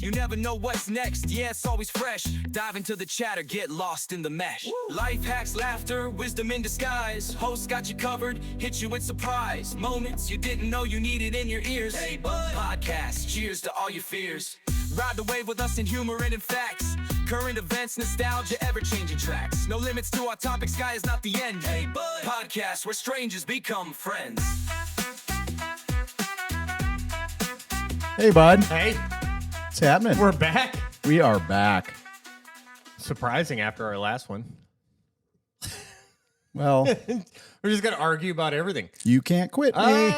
You never know what's next, yeah, it's always fresh. Dive into the chatter, get lost in the mesh. Woo. Life hacks, laughter, wisdom in disguise. Hosts got you covered, hit you with surprise. Moments you didn't know you needed in your ears. Hey, bud. Podcast, cheers to all your fears. Ride the wave with us in humor and in facts. Current events, nostalgia, ever-changing tracks. No limits to our topic, sky is not the end. Hey, bud. Podcast where strangers become friends. Hey, bud. Hey, What's happening? we're back. We are back. Surprising after our last one. Well, We're just going to argue about everything. you can't quit me.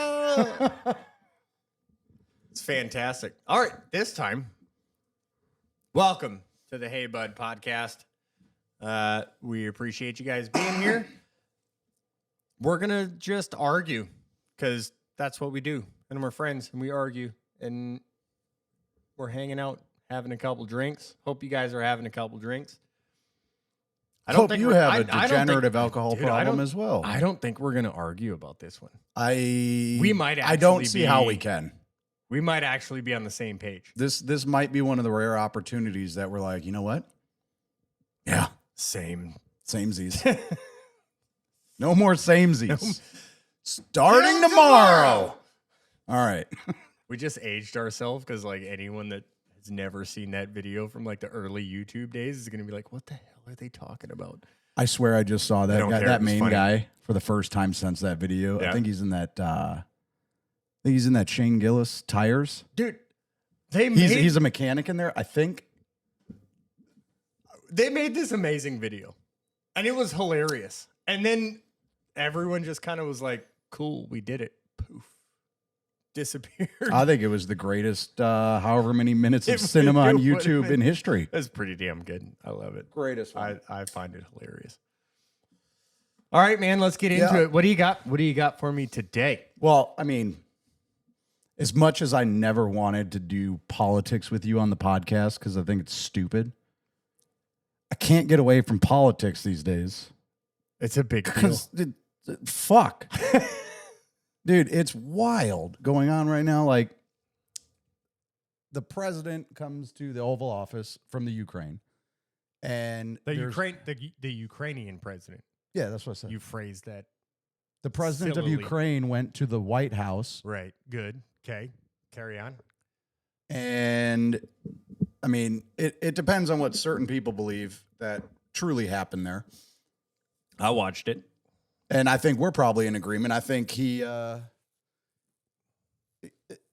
It's fantastic. All right, this time, welcome to the Hey Bud podcast. We appreciate you guys being here. We're going to just argue because that's what we do. And we're friends and we argue and we're hanging out, having a couple drinks. Hope you guys are having a couple drinks. I Hope you have a I don't think- degenerative alcohol Dude, I problem don't- as well. I don't think we're going to argue about this one. We might I don't actually see how be- we can. We might actually be on the same page. This might be one of the rare opportunities that we're like, you know what? Yeah, Same. samesies. No more samesies. Starting tomorrow. All right. We just aged ourselves because like anyone that has never seen that video from like the early YouTube days is going to be like, what the hell are they talking about? I swear I just saw that don't guy, care. that It was main funny. guy for the first time since that video. Yeah. I think he's in that Shane Gillis tires. Dude, they made, He's a mechanic in there, I think. they made this amazing video and it was hilarious. And then everyone just kind of was like, cool, we did it. Poof. Disappeared. I think it was the greatest however many minutes of It cinema on really would've YouTube been. in history. That's pretty damn good. I love it. Greatest I find it hilarious. All right, man, let's get into Yeah. it. What do you got? What do you got for me today? Well, I mean, as much as I never wanted to do politics with you on the podcast because I think it's stupid, I can't get away from politics these days. It's a big deal. Because, fuck. Dude, it's wild going on right now. Like, the president comes to the Oval Office from the Ukraine. And The there's- Ukrainian president. Yeah, that's what I said. You phrased that The president of sillily. Ukraine went to the White House. right. Good. Okay. Carry on. And I mean, it depends on what certain people believe that truly happened there. I watched it. And I think we're probably in agreement. I think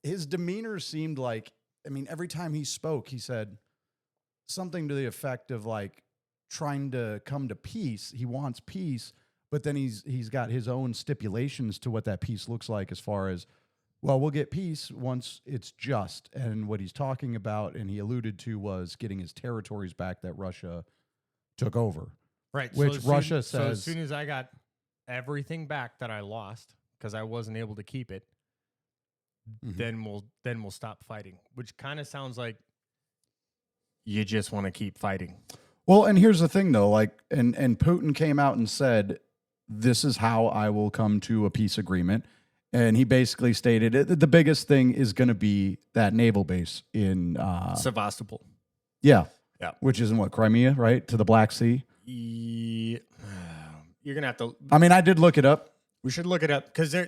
his demeanor seemed like, I mean, every time he spoke, he said something to the effect of like trying to come to peace. He wants peace, but then he's got his own stipulations to what that peace looks like as far as, well, we'll get peace once it's just. And what he's talking about, and he alluded to, was getting his territories back that Russia took over. Right. Which Russia So says- as soon as I got everything back that I lost because I wasn't able to keep it, then we'll stop fighting. Which kind of sounds like you just want to keep fighting. Well, and here's the thing, though, like, and Putin came out and said, this is how I will come to a peace agreement. And he basically stated the biggest thing is going to be that naval base in, Sevastopol. yeah, Which is in what, Crimea, right? To the Black Sea. Yeah. You're gonna have to. I mean, I did look it up. We should look it up because they're.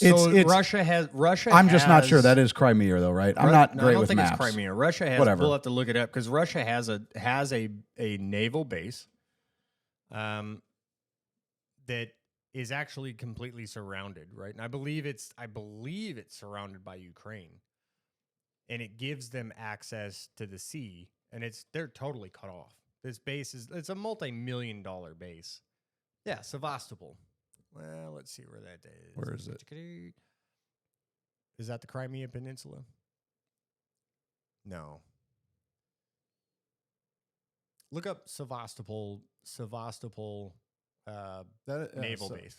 It's- So it's- Russia. I'm just not has- sure that is Crimea, though, right? I'm not No, great I don't with think maps. it's Crimea. Russia has. Whatever. We'll have to look it up because Russia has a naval base, that is actually completely surrounded, right? And I believe it's surrounded by Ukraine, and it gives them access to the sea, and they're totally cut off. This base it's a multi-million-dollar base. Yeah, Sevastopol. Well, let's see where that is. Where is it? Is that the Crimea Peninsula? No. Look up Sevastopol naval base.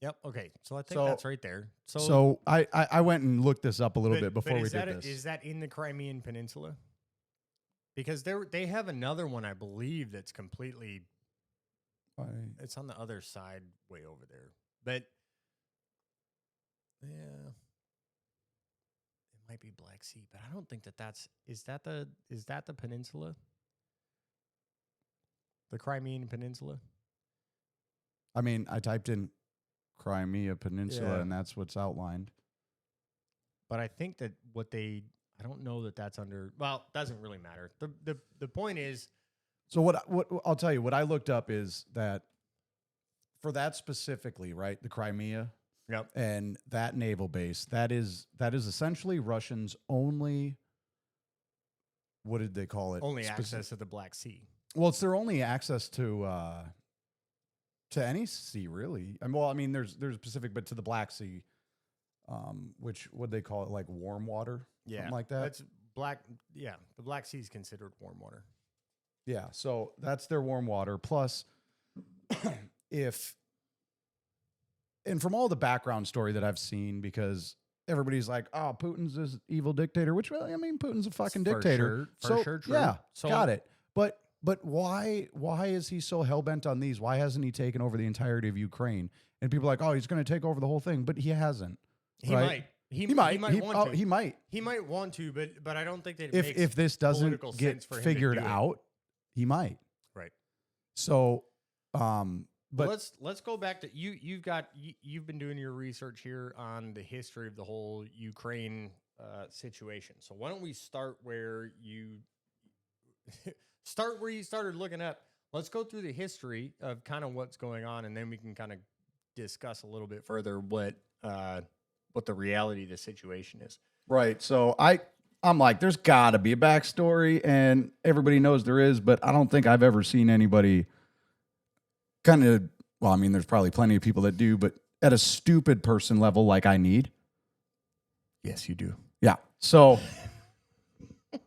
Yep. Okay. So I think that's right there. So I went and looked this up a little bit but before we is did that this. Is that in the Crimean Peninsula? Because they have another one, I believe, that's completely. It's on the other side, way over there. But yeah, might be Black Sea, but I don't think is that the peninsula? The Crimean Peninsula? I mean, I typed in Crimea Peninsula, Yeah. and that's what's outlined. But I think that I don't know that that's under, well, doesn't really matter. The point is, So what I'll tell you, what I looked up is that for that specifically, right, the Crimea yep, and that naval base, that is essentially Russians' only, what did they call it? only access to the Black Sea. Well, it's their only access to any sea, really. I mean, there's Pacific, but to the Black Sea, which would they call it, like warm water, something like that. That's black. Yeah, the Black Sea is considered warm water. Yeah, so that's their warm water. Plus, and from all the background story that I've seen, because everybody's like, "Oh, Putin's this evil dictator," which, well, I mean, Putin's a fucking dictator. For sure, true. Yeah, So- got it. But why is he so hell bent on these? Why hasn't he taken over the entirety of Ukraine? And people are like, "Oh, he's going to take over the whole thing," but he hasn't. He right? might. He might want to. He might. He might want to, but I don't think that If this doesn't political get sense for him to figured do it. out, he might. Right. So, But but let's go back to you've been doing your research here on the history of the whole Ukraine situation. So why don't we start where you started looking up? Let's go through the history of kind of what's going on, and then we can kind of discuss a little bit further what the reality of the situation is. right. So I'm like, there's got to be a backstory, and everybody knows there is, but I don't think I've ever seen anybody kind of. Well, I mean, there's probably plenty of people that do, but at a stupid person level, like I need. Yes, you do. Yeah. So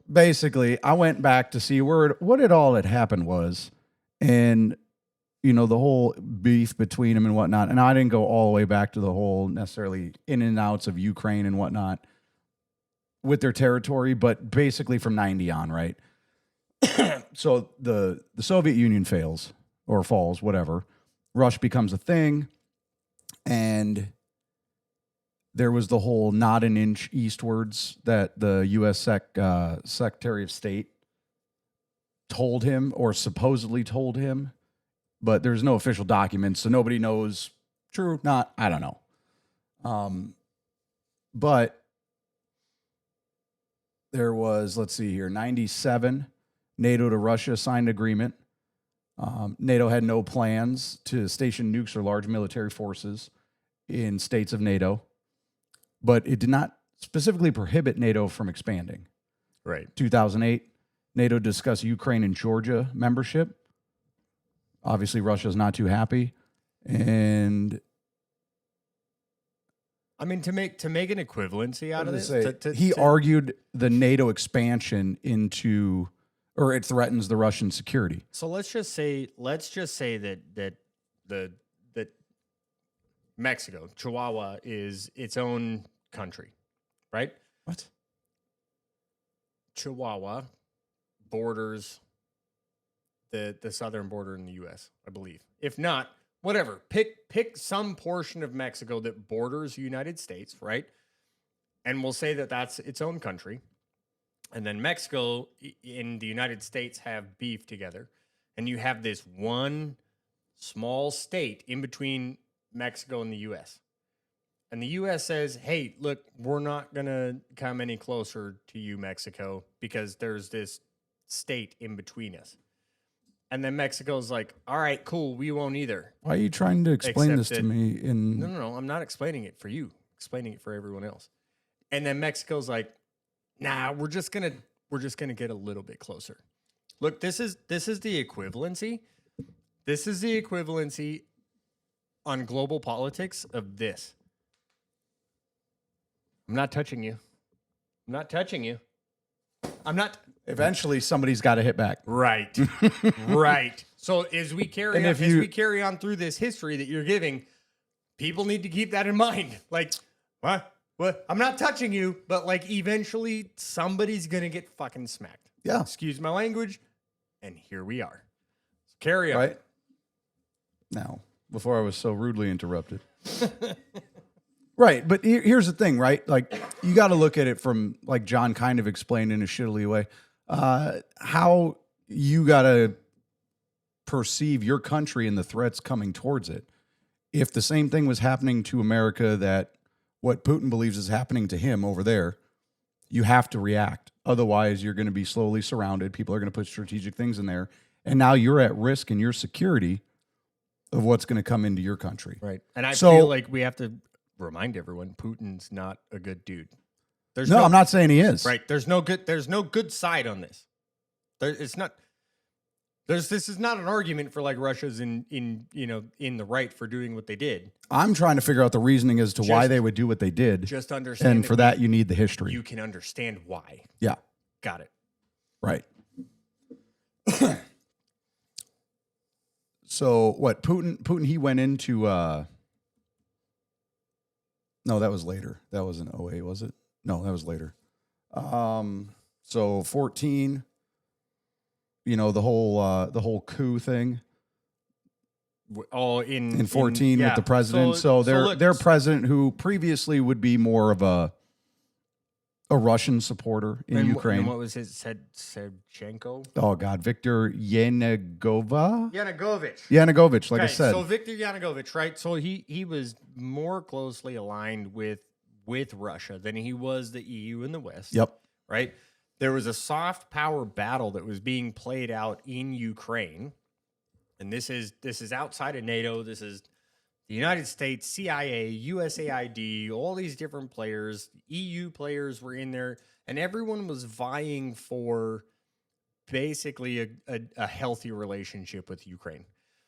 basically, I went back to see what it all had happened was, and the whole beef between them and whatnot. And I didn't go all the way back to the whole necessarily in and outs of Ukraine and whatnot with their territory, but basically from 90 on, right? So the Soviet Union fails or falls, whatever. Russia becomes a thing, and there was the whole not an inch eastwards that the U.S. Secretary of State told him or supposedly told him, but there's no official documents, so nobody knows true, not, I don't know. But there was, let's see here, 97, NATO to Russia signed agreement. NATO had no plans to station nukes or large military forces in states of NATO, but it did not specifically prohibit NATO from expanding. Right. 2008, NATO discussed Ukraine and Georgia membership. Obviously, Russia's not too happy. And I mean, to make an equivalency out of this, he argued the NATO expansion into, or it threatens the Russian security. So let's just say that Mexico, Chihuahua, is its own country, right? What? Chihuahua borders the southern border in the U.S., I believe. If not, whatever. Pick some portion of Mexico that borders the United States, right? And we'll say that that's its own country. And then Mexico and the United States have beef together. And you have this one small state in between Mexico and the U.S. And the U.S. says, hey, look, we're not going to come any closer to you, Mexico, because there's this state in between us. And then Mexico's like, all right, cool, we won't either. Why are you trying to explain Except this to me? No, I'm not explaining it for you. I'm explaining it for everyone else. And then Mexico's like, nah, we're just gonna get a little bit closer. Look, this is the equivalency. This is the equivalency on global politics of this. I'm not touching you. I'm not touching you. I'm not. Eventually, somebody's got to hit back. Right. Right. So as we carry on through this history that you're giving, people need to keep that in mind. Like, what? I'm not touching you, but like eventually somebody's going to get fucking smacked. Yeah. Excuse my language. And here we are. So carry on. Right? Now, before I was so rudely interrupted. Right, but here's the thing, right? Like, you got to look at it from, like John kind of explained in a shittily way, how you got to perceive your country and the threats coming towards it. If the same thing was happening to America that what Putin believes is happening to him over there, you have to react. Otherwise, you're going to be slowly surrounded. People are going to put strategic things in there. And now you're at risk in your security of what's going to come into your country. Right. And I feel like we have to remind everyone Putin's not a good dude. No, I'm not saying he is. Right. There's no good side on this. This is not an argument for like Russia's in the right for doing what they did. I'm trying to figure out the reasoning as to why they would do what they did. Just understand. And for that, you need the history. You can understand why. Yeah. Got it. Right. So what Putin he went into no, that was later. That was in 08, was it? No, that was later. So 14, the whole coup thing. Oh, in 14 with the president. So their president, who previously would be more of a Russian supporter in Ukraine. And what was his Sevchenko? Oh God, Viktor Yanukovych. Yanukovych, like I said. So Viktor Yanukovych, right? So he was more closely aligned with Russia than he was the EU and the West. Yep. Right. There was a soft power battle that was being played out in Ukraine. And this is outside of NATO. This is the United States, CIA, USAID, all these different players, EU players were in there, and everyone was vying for basically a healthy relationship with Ukraine.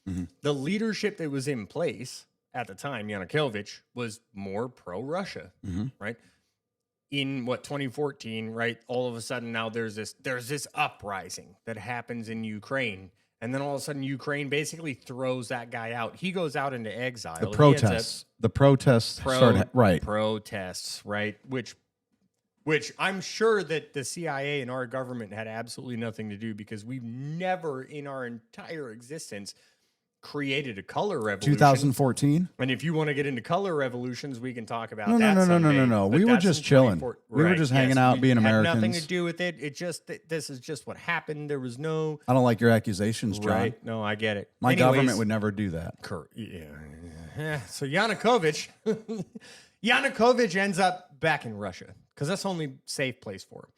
Mm-hmm. The leadership that was in place at the time, Yanukovych, was more pro-Russia, right? In 2014, right? All of a sudden now there's this uprising that happens in Ukraine. And then all of a sudden, Ukraine basically throws that guy out. He goes out into exile. The protests started, right? Protests, right? Which I'm sure that the CIA and our government had absolutely nothing to do, because we've never in our entire existence created a color revolution. 2014. And if you want to get into color revolutions, we can talk about that. No. We were just chilling. We were just hanging out, being Americans. Nothing to do with it. This is just what happened. There was no. I don't like your accusations, John. Right. No, I get it. My government would never do that. Yeah. So Yanukovych ends up back in Russia because that's the only safe place for him.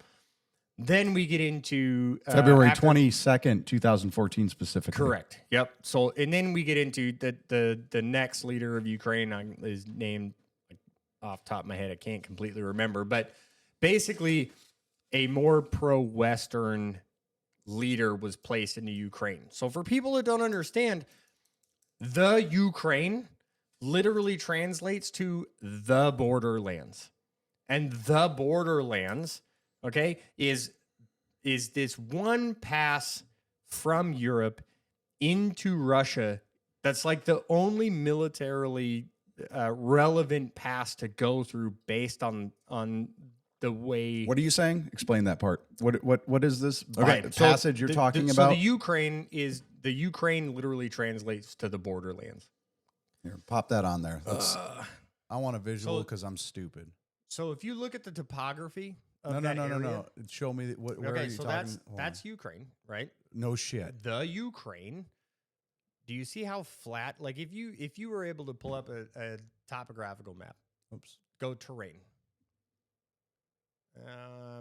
Then we get into February 22nd, 2014 specifically. Correct. Yep. So, and then we get into the next leader of Ukraine. His name, off the top of my head, I can't completely remember, but basically a more pro-Western leader was placed into Ukraine. So for people that don't understand, the Ukraine literally translates to the borderlands. And the borderlands, okay, is this one pass from Europe into Russia that's like the only militarily relevant pass to go through based on the way. What are you saying? Explain that part. What is this passage you're talking about? So the Ukraine literally translates to the borderlands. Here, pop that on there. I want a visual because I'm stupid. So if you look at the topography. No. Show me where are you talking? That's Ukraine, right? No shit. The Ukraine. Do you see how flat? Like if you were able to pull up a topographical map. Oops. Go terrain.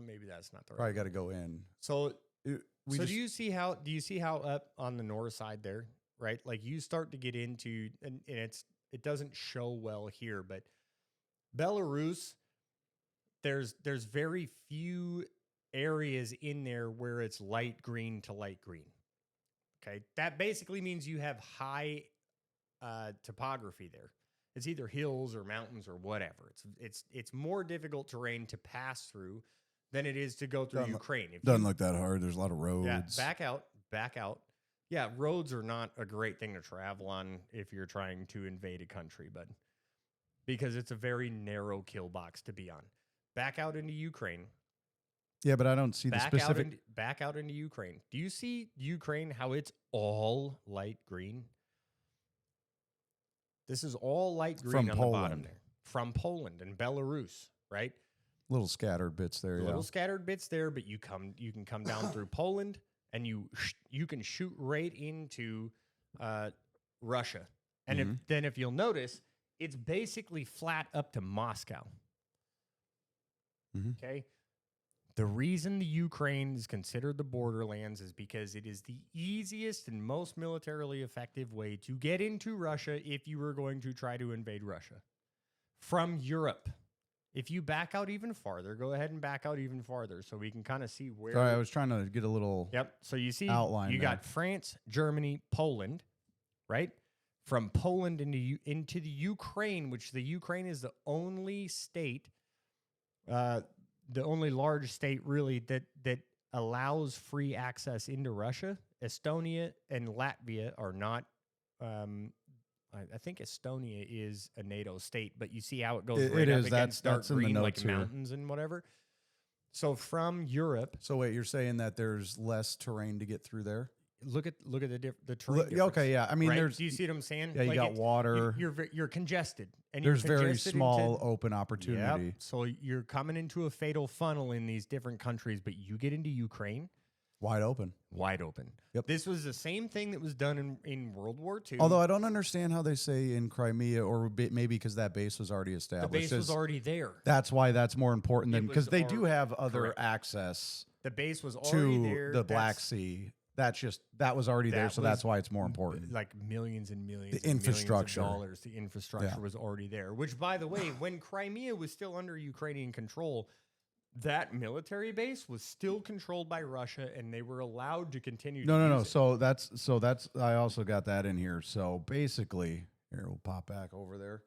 Maybe that's not the right. Probably got to go in. So do you see how up on the north side there, right? Like you start to get into, and it doesn't show well here, but Belarus. There's very few areas in there where it's light green to light green. Okay, that basically means you have high topography there. It's either hills or mountains or whatever. It's more difficult terrain to pass through than it is to go through Ukraine. Doesn't look that hard. There's a lot of roads. Yeah, back out. Yeah, roads are not a great thing to travel on if you're trying to invade a country, but because it's a very narrow kill box to be on. Back out into Ukraine. Yeah, but I don't see the specific. Back out into Ukraine. Do you see Ukraine, how it's all light green? This is all light green from on Poland. the bottom there. from Poland and Belarus, right? Little scattered bits there. Yeah. Little scattered bits there, but you can come down through Poland, and you can shoot right into Russia. And if you'll notice, it's basically flat up to Moscow. Okay. The reason the Ukraine is considered the borderlands is because it is the easiest and most militarily effective way to get into Russia if you were going to try to invade Russia from Europe. If you back out even farther, go ahead and back out even farther so we can kind of see where. Sorry, I was trying to get a little. Yep. So you see, outline you there. got France, Germany, Poland, right? From Poland into the Ukraine, which the Ukraine is the only state, the only large state really that allows free access into Russia. Estonia and Latvia are not. I think Estonia is a NATO state, but you see how it goes right up against dark green, like mountains and whatever. So from Europe. So wait, you're saying that there's less terrain to get through there? Look at the terrain. Okay, yeah. I mean, right? there's. Do you see what I'm saying? Yeah, you got water. You're congested, and There's you're very congested small open opportunity. Yep. So you're coming into a fatal funnel in these different countries, but you get into Ukraine. Wide open. Wide open. Yep. This was the same thing that was done in World War II. Although I don't understand how they say in Crimea, or maybe because that base was already the established. base was already there. That's why that's more important than because they do have other correct. access The base was already to there. the Black Sea. That was already there, so that's why it's more important. Like millions and millions, The infrastructure. millions of dollars. The infrastructure was already there. Which, by the way, when Crimea was still under Ukrainian control, that military base was still controlled by Russia, and they were allowed to continue. No. So that's I also got that in here. So basically, here we'll pop back over there.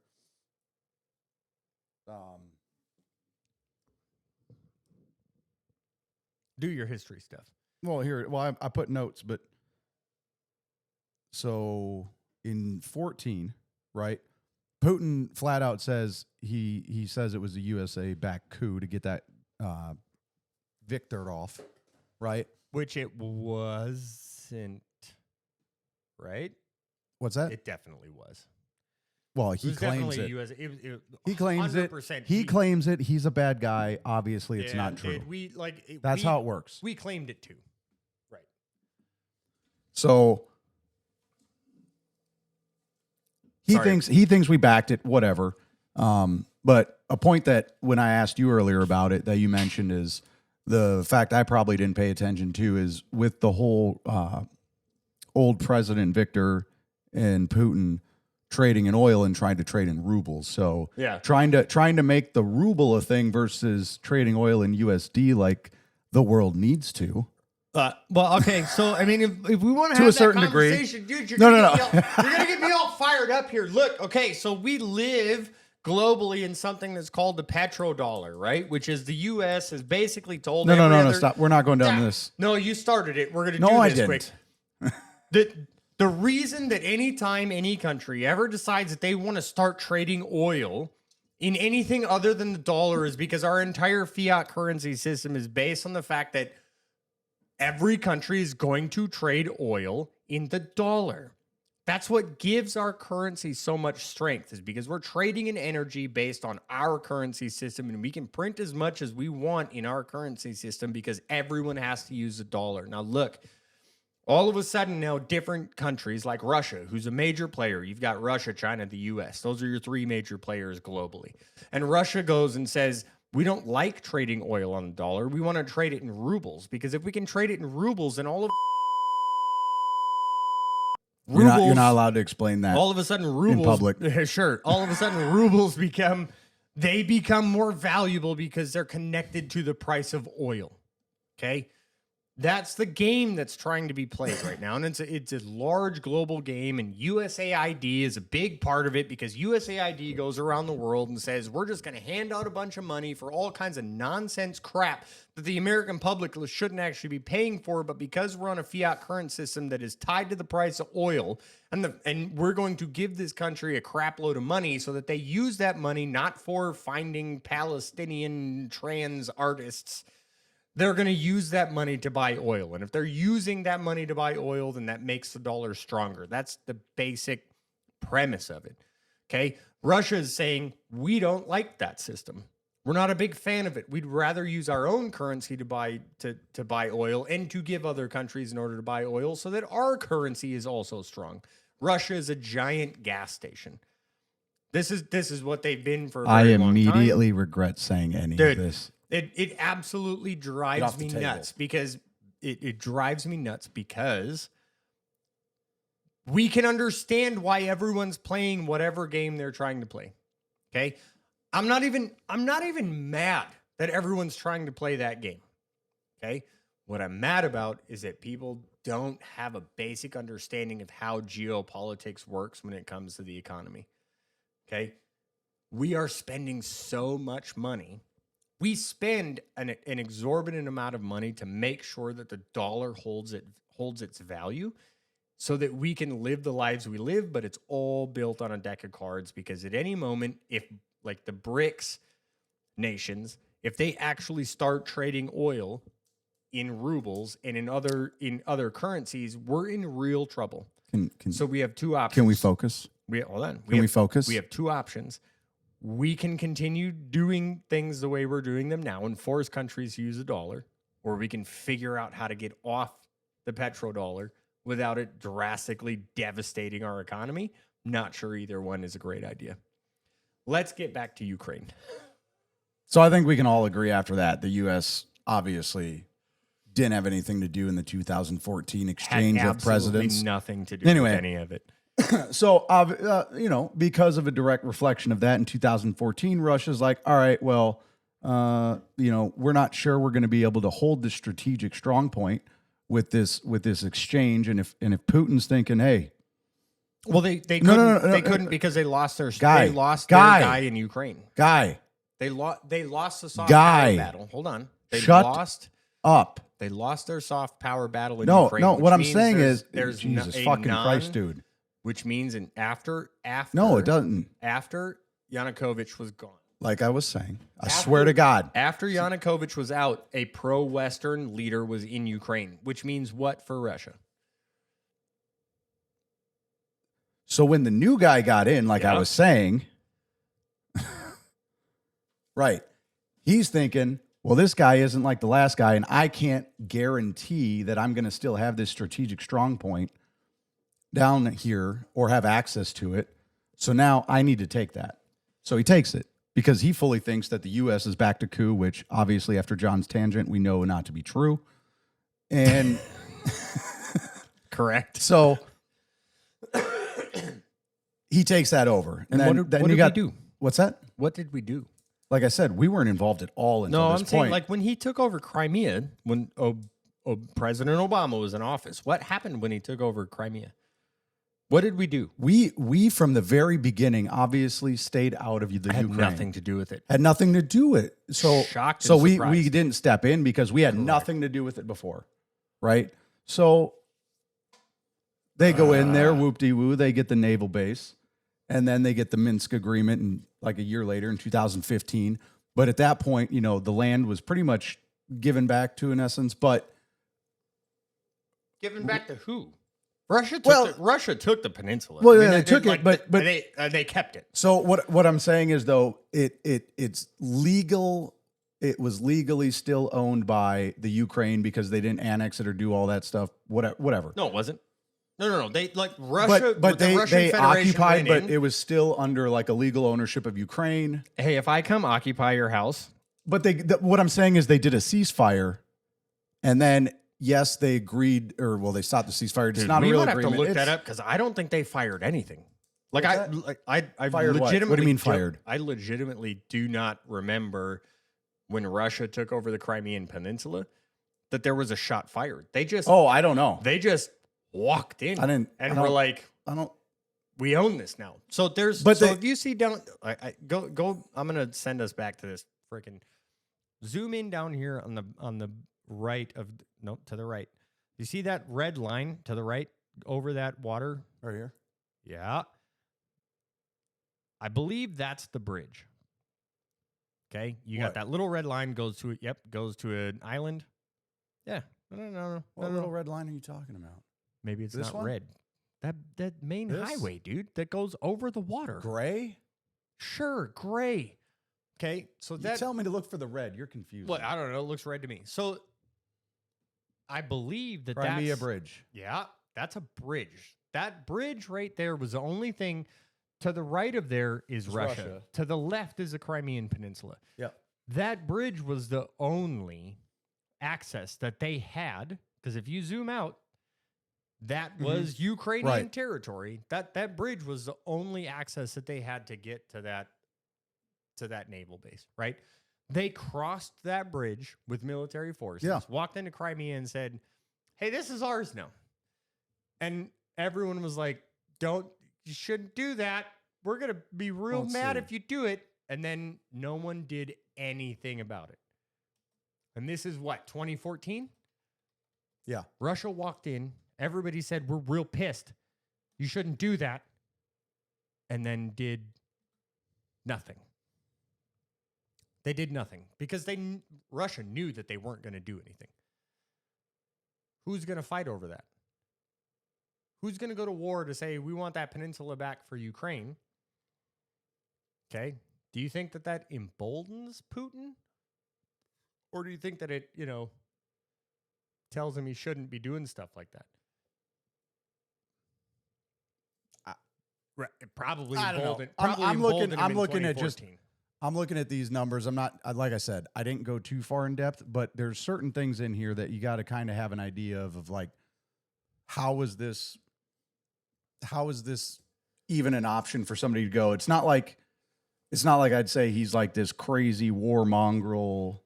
Do your history stuff. Well, I put notes, but so in 14, right? Putin flat out says he says it was a USA-backed coup to get that victored off, right? Which it wasn't, right? What's that? It definitely was. Well, It he was claims definitely it. He claims it. 100%. He claims it. He's a bad guy. Obviously, it's not true. That's how it works. We claimed it too. Right. So he thinks we backed it, whatever. But a point that when I asked you earlier about it that you mentioned is the fact I probably didn't pay attention to is with the whole old President Victor and Putin trading in oil and trying to trade in rubles. So yeah, trying to make the ruble a thing versus trading oil in USD like the world needs to. Well, okay. So, I mean, if we want to a have certain that degree. conversation, dude, you're No. going to get me all fired up here. Look, okay. So we live globally in something that's called the petrodollar, right? Which is the U.S. has basically told No, stop. We're not going down this. No, you started it. We're going to do this quick. The reason that anytime any country ever decides that they want to start trading oil in anything other than the dollar is because our entire fiat currency system is based on the fact that every country is going to trade oil in the dollar. That's what gives our currency so much strength, is because we're trading in energy based on our currency system, and we can print as much as we want in our currency system because everyone has to use the dollar. Now, look. All of a sudden now, different countries like Russia, who's a major player, you've got Russia, China, the U.S. Those are your three major players globally. And Russia goes and says, we don't like trading oil on the dollar. We want to trade it in rubles, because if we can trade it in rubles, then all of rubles, you're not allowed to explain that. All of a sudden, rubles in public. Sure. All of a sudden, rubles become more valuable because they're connected to the price of oil. Okay. That's the game that's trying to be played right now. And it's a large global game, and USAID is a big part of it, because USAID goes around the world and says, we're just going to hand out a bunch of money for all kinds of nonsense crap that the American public shouldn't actually be paying for. But because we're on a fiat current system that is tied to the price of oil, and we're going to give this country a crap load of money so that they use that money not for finding Palestinian trans artists. They're going to use that money to buy oil. And if they're using that money to buy oil, then that makes the dollar stronger. That's the basic premise of it. Okay. Russia is saying, we don't like that system. We're not a big fan of it. We'd rather use our own currency to buy oil and to give other countries in order to buy oil so that our currency is also strong. Russia is a giant gas station. This is what they've been for a I very long time. immediately regret saying any of this. It absolutely drives me nuts because it drives me nuts because we can understand why everyone's playing whatever game they're trying to play. Okay? I'm not even mad that everyone's trying to play that game. Okay? What I'm mad about is that people don't have a basic understanding of how geopolitics works when it comes to the economy. Okay? We are spending so much money. We spend an exorbitant amount of money to make sure that the dollar holds its value so that we can live the lives we live, but it's all built on a deck of cards because at any moment, if like the BRICS nations, if they actually start trading oil in rubles and in other currencies, we're in real trouble. So we have two options. Can we focus? Hold on. Can we focus? We have two options. We can continue doing things the way we're doing them now and force countries to use the dollar, or we can figure out how to get off the petrodollar without it drastically devastating our economy. Not sure either one is a great idea. Let's get back to Ukraine. So I think we can all agree after that the U.S. obviously didn't have anything to do in the 2014 exchange of presidents. Nothing to do with any of it. So, because of a direct reflection of that in 2014, Russia's like, all right, well, we're not sure we're going to be able to hold the strategic strong point with this exchange. And if Putin's thinking, hey, well, they couldn't because they lost their guy in Ukraine. They lost the soft power battle. Hold on. Shut up. They lost their soft power battle in Ukraine. No, what I'm saying is there's Jesus fucking Christ, dude. Which means after no, it doesn't. After Yanukovych was gone. Like I was saying, I swear to God. After Yanukovych was out, a pro-Western leader was in Ukraine, which means what for Russia? So when the new guy got in, like I was saying, right, he's thinking, well, this guy isn't like the last guy, and I can't guarantee that I'm going to still have this strategic strong point down here or have access to it. So now I need to take that. So he takes it because he fully thinks that the U.S. is back to coup, which obviously after John's tangent, we know not to be true. And correct. So he takes that over. And then, what did we do? What's that? What did we do? Like I said, we weren't involved at all until this point. Saying like when he took over Crimea, when President Obama was in office, what happened when he took over Crimea? What did we do? We from the very beginning obviously stayed out of the Ukraine. Had nothing to do with it. Had nothing to do with it. So shocked. So we didn't step in because we had nothing to do with it before, right? So they go in there, whoop-de-woo, they get the naval base, and then they get the Minsk agreement, and like a year later in 2015. But at that point, the land was pretty much given back to, in essence. But given back to who? Russia took the peninsula. Well, they took it, but they kept it. So what I'm saying is though it's legal. It was legally still owned by the Ukraine because they didn't annex it or do all that stuff. Whatever. No, it wasn't. No. They like Russia, but they occupied, but it was still under like a legal ownership of Ukraine. Hey, if I come occupy your house, but what I'm saying is they did a ceasefire, and then. Yes, they agreed, they stopped the ceasefire. It's not a real agreement. We might have to look that up because I don't think they fired anything. Like I fired legitimately. What do you mean fired? I legitimately do not remember when Russia took over the Crimean Peninsula that there was a shot fired. They just I don't know. They just walked in. We're like, we own this now. So if you see down, go. I'm gonna send us back to this freaking. Zoom in down here on the right of to the right. You see that red line to the right over that water right here? Yeah. I believe that's the bridge. Okay, you got that little red line goes to an island. Yeah. No. What little red line are you talking about? Maybe it's this not one? red. That main This? highway, dude, that goes over the water. Gray? Sure, gray. Okay, so You that tell me to look for the red. You're confused. I don't know. It looks red to me. So I believe that Crimea that's Bridge. Yeah, that's a bridge. That bridge right there was the only thing. To the right of there is It's Russia. Russia. To the left is the Crimean Peninsula. Yep. That bridge was the only access that they had. Because if you zoom out, that was Ukrainian Right. territory. That bridge was the only access that they had to get to that naval base, right? They crossed that bridge with military forces, Yeah. walked into Crimea and said, "Hey, this is ours now." And everyone was like, you shouldn't do that. We're going to be real Let's mad see. if you do it. And then no one did anything about it. And this is what, 2014? Yeah. Russia walked in. Everybody said, we're real pissed. You shouldn't do that. And then did nothing. They did nothing because Russia knew that they weren't going to do anything. Who's going to fight over that? Who's going to go to war to say, we want that peninsula back for Ukraine? Okay. Do you think that emboldens Putin? Or do you think that it, tells him he shouldn't be doing stuff like that? It probably I don't know. emboldened. I'm looking at just. I'm looking at these numbers. I'm not, like I said, I didn't go too far in depth, but there's certain things in here that you got to kind of have an idea of like, how is this even an option for somebody to go? It's not like I'd say he's like this crazy war mongrel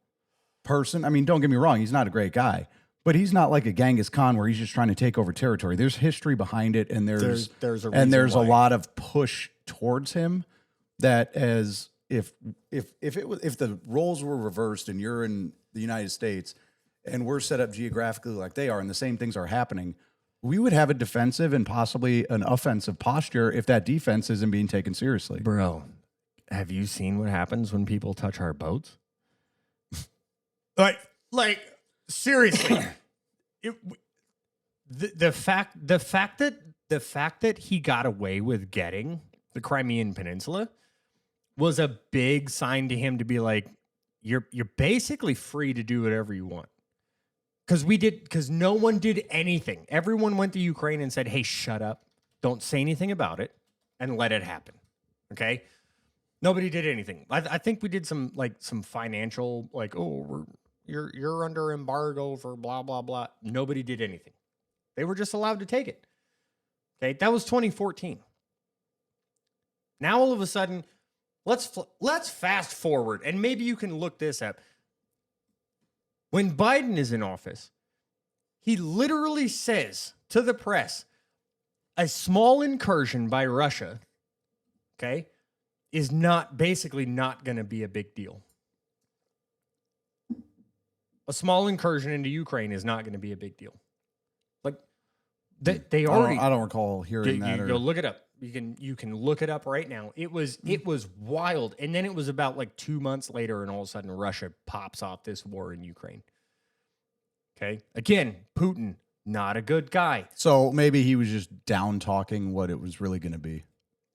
person. I mean, don't get me wrong. He's not a great guy, but he's not like a Genghis Khan where he's just trying to take over territory. There's history behind it. And there's a lot of push towards him that as if the roles were reversed and you're in the United States and we're set up geographically like they are and the same things are happening, we would have a defensive and possibly an offensive posture if that defense isn't being taken seriously. Bro, have you seen what happens when people touch our boats? like seriously. The fact that he got away with getting the Crimean Peninsula was a big sign to him to be like, you're basically free to do whatever you want. Because no one did anything. Everyone went to Ukraine and said, hey, shut up. Don't say anything about it and let it happen. Okay? Nobody did anything. I think we did some financial, you're under embargo for blah, blah, blah. Nobody did anything. They were just allowed to take it. Okay? That was 2014. Now all of a sudden, let's fast forward, and maybe you can look this up. When Biden is in office, he literally says to the press, a small incursion by Russia, okay, is basically not going to be a big deal. A small incursion into Ukraine is not going to be a big deal. Like they already. I don't recall hearing that. Go look it up. You can look it up right now. It was wild, and then it was about like 2 months later, and all of a sudden Russia pops off this war in Ukraine. Okay, again, Putin, not a good guy. So maybe he was just down talking what it was really going to be.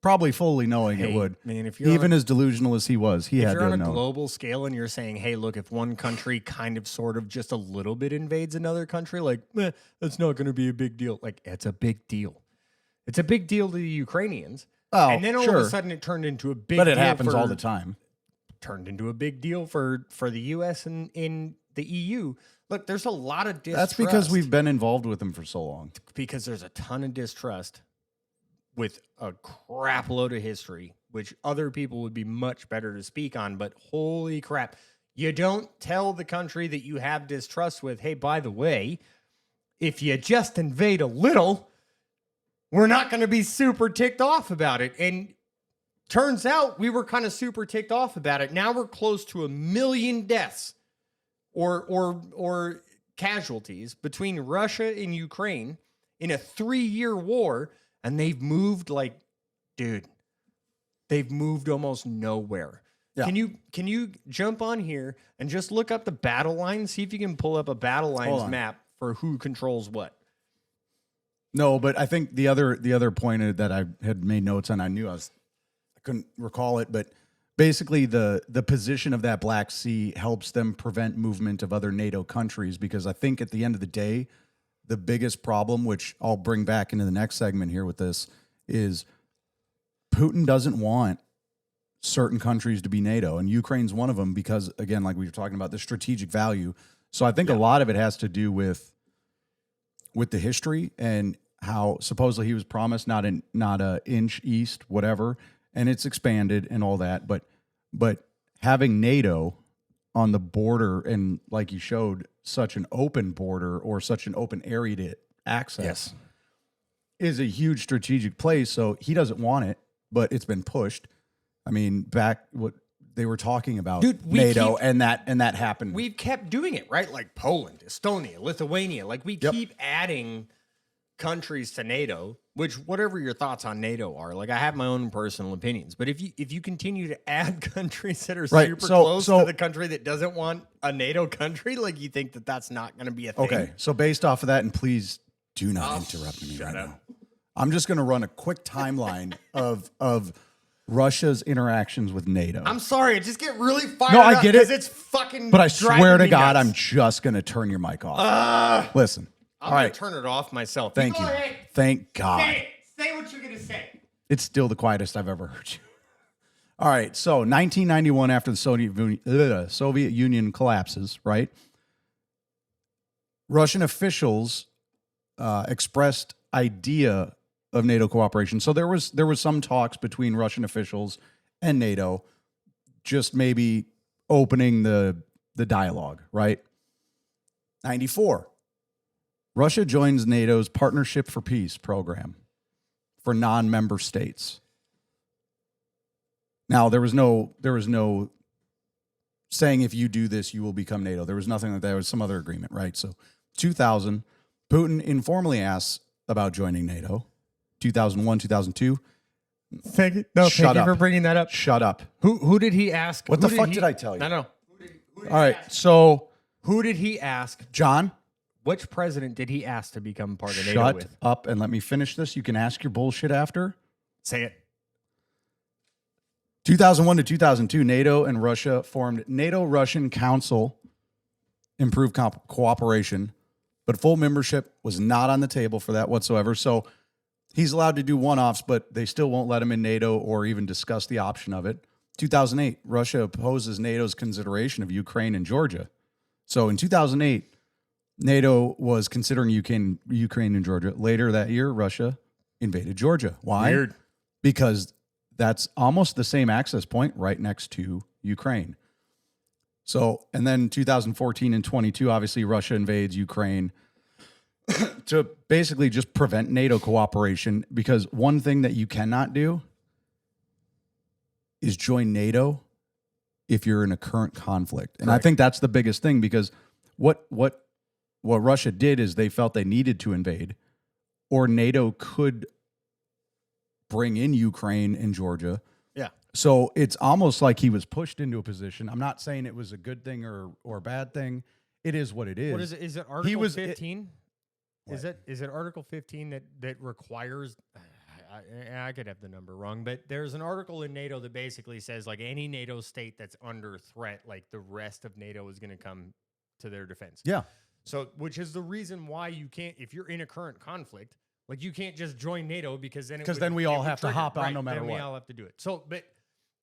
Probably fully knowing it would. Man, if you're even as delusional as he was, he had to know. If you're on a global scale and you're saying, hey, look, if one country kind of sort of just a little bit invades another country, like, that's not going to be a big deal. Like, it's a big deal. It's a big deal to the Ukrainians. Oh, and then all of a sudden it turned into a big deal. But it happens all the time. Turned into a big deal for the U.S. and in the EU. Look, there's a lot of distrust. That's because we've been involved with them for so long. Because there's a ton of distrust with a crap load of history, which other people would be much better to speak on. But holy crap, you don't tell the country that you have distrust with, hey, by the way, if you just invade a little, we're not going to be super ticked off about it. And turns out we were kind of super ticked off about it. Now we're close to 1 million deaths or casualties between Russia and Ukraine in a 3-year war. And they've moved they've moved almost nowhere. Yeah. Can you jump on here and just look up the battle lines? See if you can pull up a battle lines map for who controls what. No, but I think the other point that I had made notes on, I couldn't recall it, but basically the position of that Black Sea helps them prevent movement of other NATO countries, because I think at the end of the day, the biggest problem, which I'll bring back into the next segment here with this, is Putin doesn't want certain countries to be NATO, and Ukraine's one of them because, again, like we were talking about, the strategic value. So I think a lot of it has to do with the history and how supposedly he was promised not a inch east, whatever, and it's expanded and all that. But having NATO on the border and, like you showed, such an open border or such an open area to access is a huge strategic play. So he doesn't want it, but it's been pushed. I mean, back what they were talking about, NATO, and that happened. We've kept doing it, right? Like Poland, Estonia, Lithuania. Like we keep adding countries to NATO, which, whatever your thoughts on NATO are, like I have my own personal opinions, but if you continue to add countries that are super close to the country that doesn't want a NATO country, like you think that that's not going to be a thing. Okay, so based off of that, and please do not interrupt me right now. I'm just going to run a quick timeline of Russia's interactions with NATO. I'm sorry, I just get really fired up. No, I get it. It's fucking. But I swear to God, I'm just going to turn your mic off. Listen. I'm going to turn it off myself. Thank you. Thank God. Say what you're going to say. It's still the quietest I've ever heard you. All right. So 1991, after the Soviet Union collapses, right? Russian officials expressed idea of NATO cooperation. So there was some talks between Russian officials and NATO, just maybe opening the dialogue, right? 94. Russia joins NATO's Partnership for Peace program for non-member states. Now, there was no saying if you do this, you will become NATO. There was nothing like that. There was some other agreement, right? So 2000, Putin informally asks about joining NATO. 2001, 2002. Thank you for bringing that up. Shut up. Who did he ask? What the fuck did I tell you? No. All right, so who did he ask? John? Which president did he ask to become part of NATO Shut with? up and let me finish this. You can ask your bullshit after. Say it. 2001 to 2002, NATO and Russia formed NATO-Russian Council, improved cooperation, but full membership was not on the table for that whatsoever. So he's allowed to do one-offs, but they still won't let him in NATO or even discuss the option of it. 2008, Russia opposes NATO's consideration of Ukraine and Georgia. So in 2008, NATO was considering Ukraine and Georgia. Later that year, Russia invaded Georgia. Why? Weird. Because that's almost the same access point right next to Ukraine. So, and then 2014 and 22, obviously Russia invades Ukraine to basically just prevent NATO cooperation, because one thing that you cannot do is join NATO if you're in a current conflict. And I think that's the biggest thing, because what Russia did is they felt they needed to invade, or NATO could bring in Ukraine and Georgia. Yeah. So it's almost like he was pushed into a position. I'm not saying it was a good thing or a bad thing. It is what it is. What is it? Is it Article 15? Is it Article 15 that requires? I could have the number wrong, but there's an article in NATO that basically says, like, any NATO state that's under threat, like the rest of NATO is going to come to their defense. Yeah. So, which is the reason why you can't, if you're in a current conflict, like you can't just join NATO, because then we all have to hop on no matter what. what. We all have to do it. So, but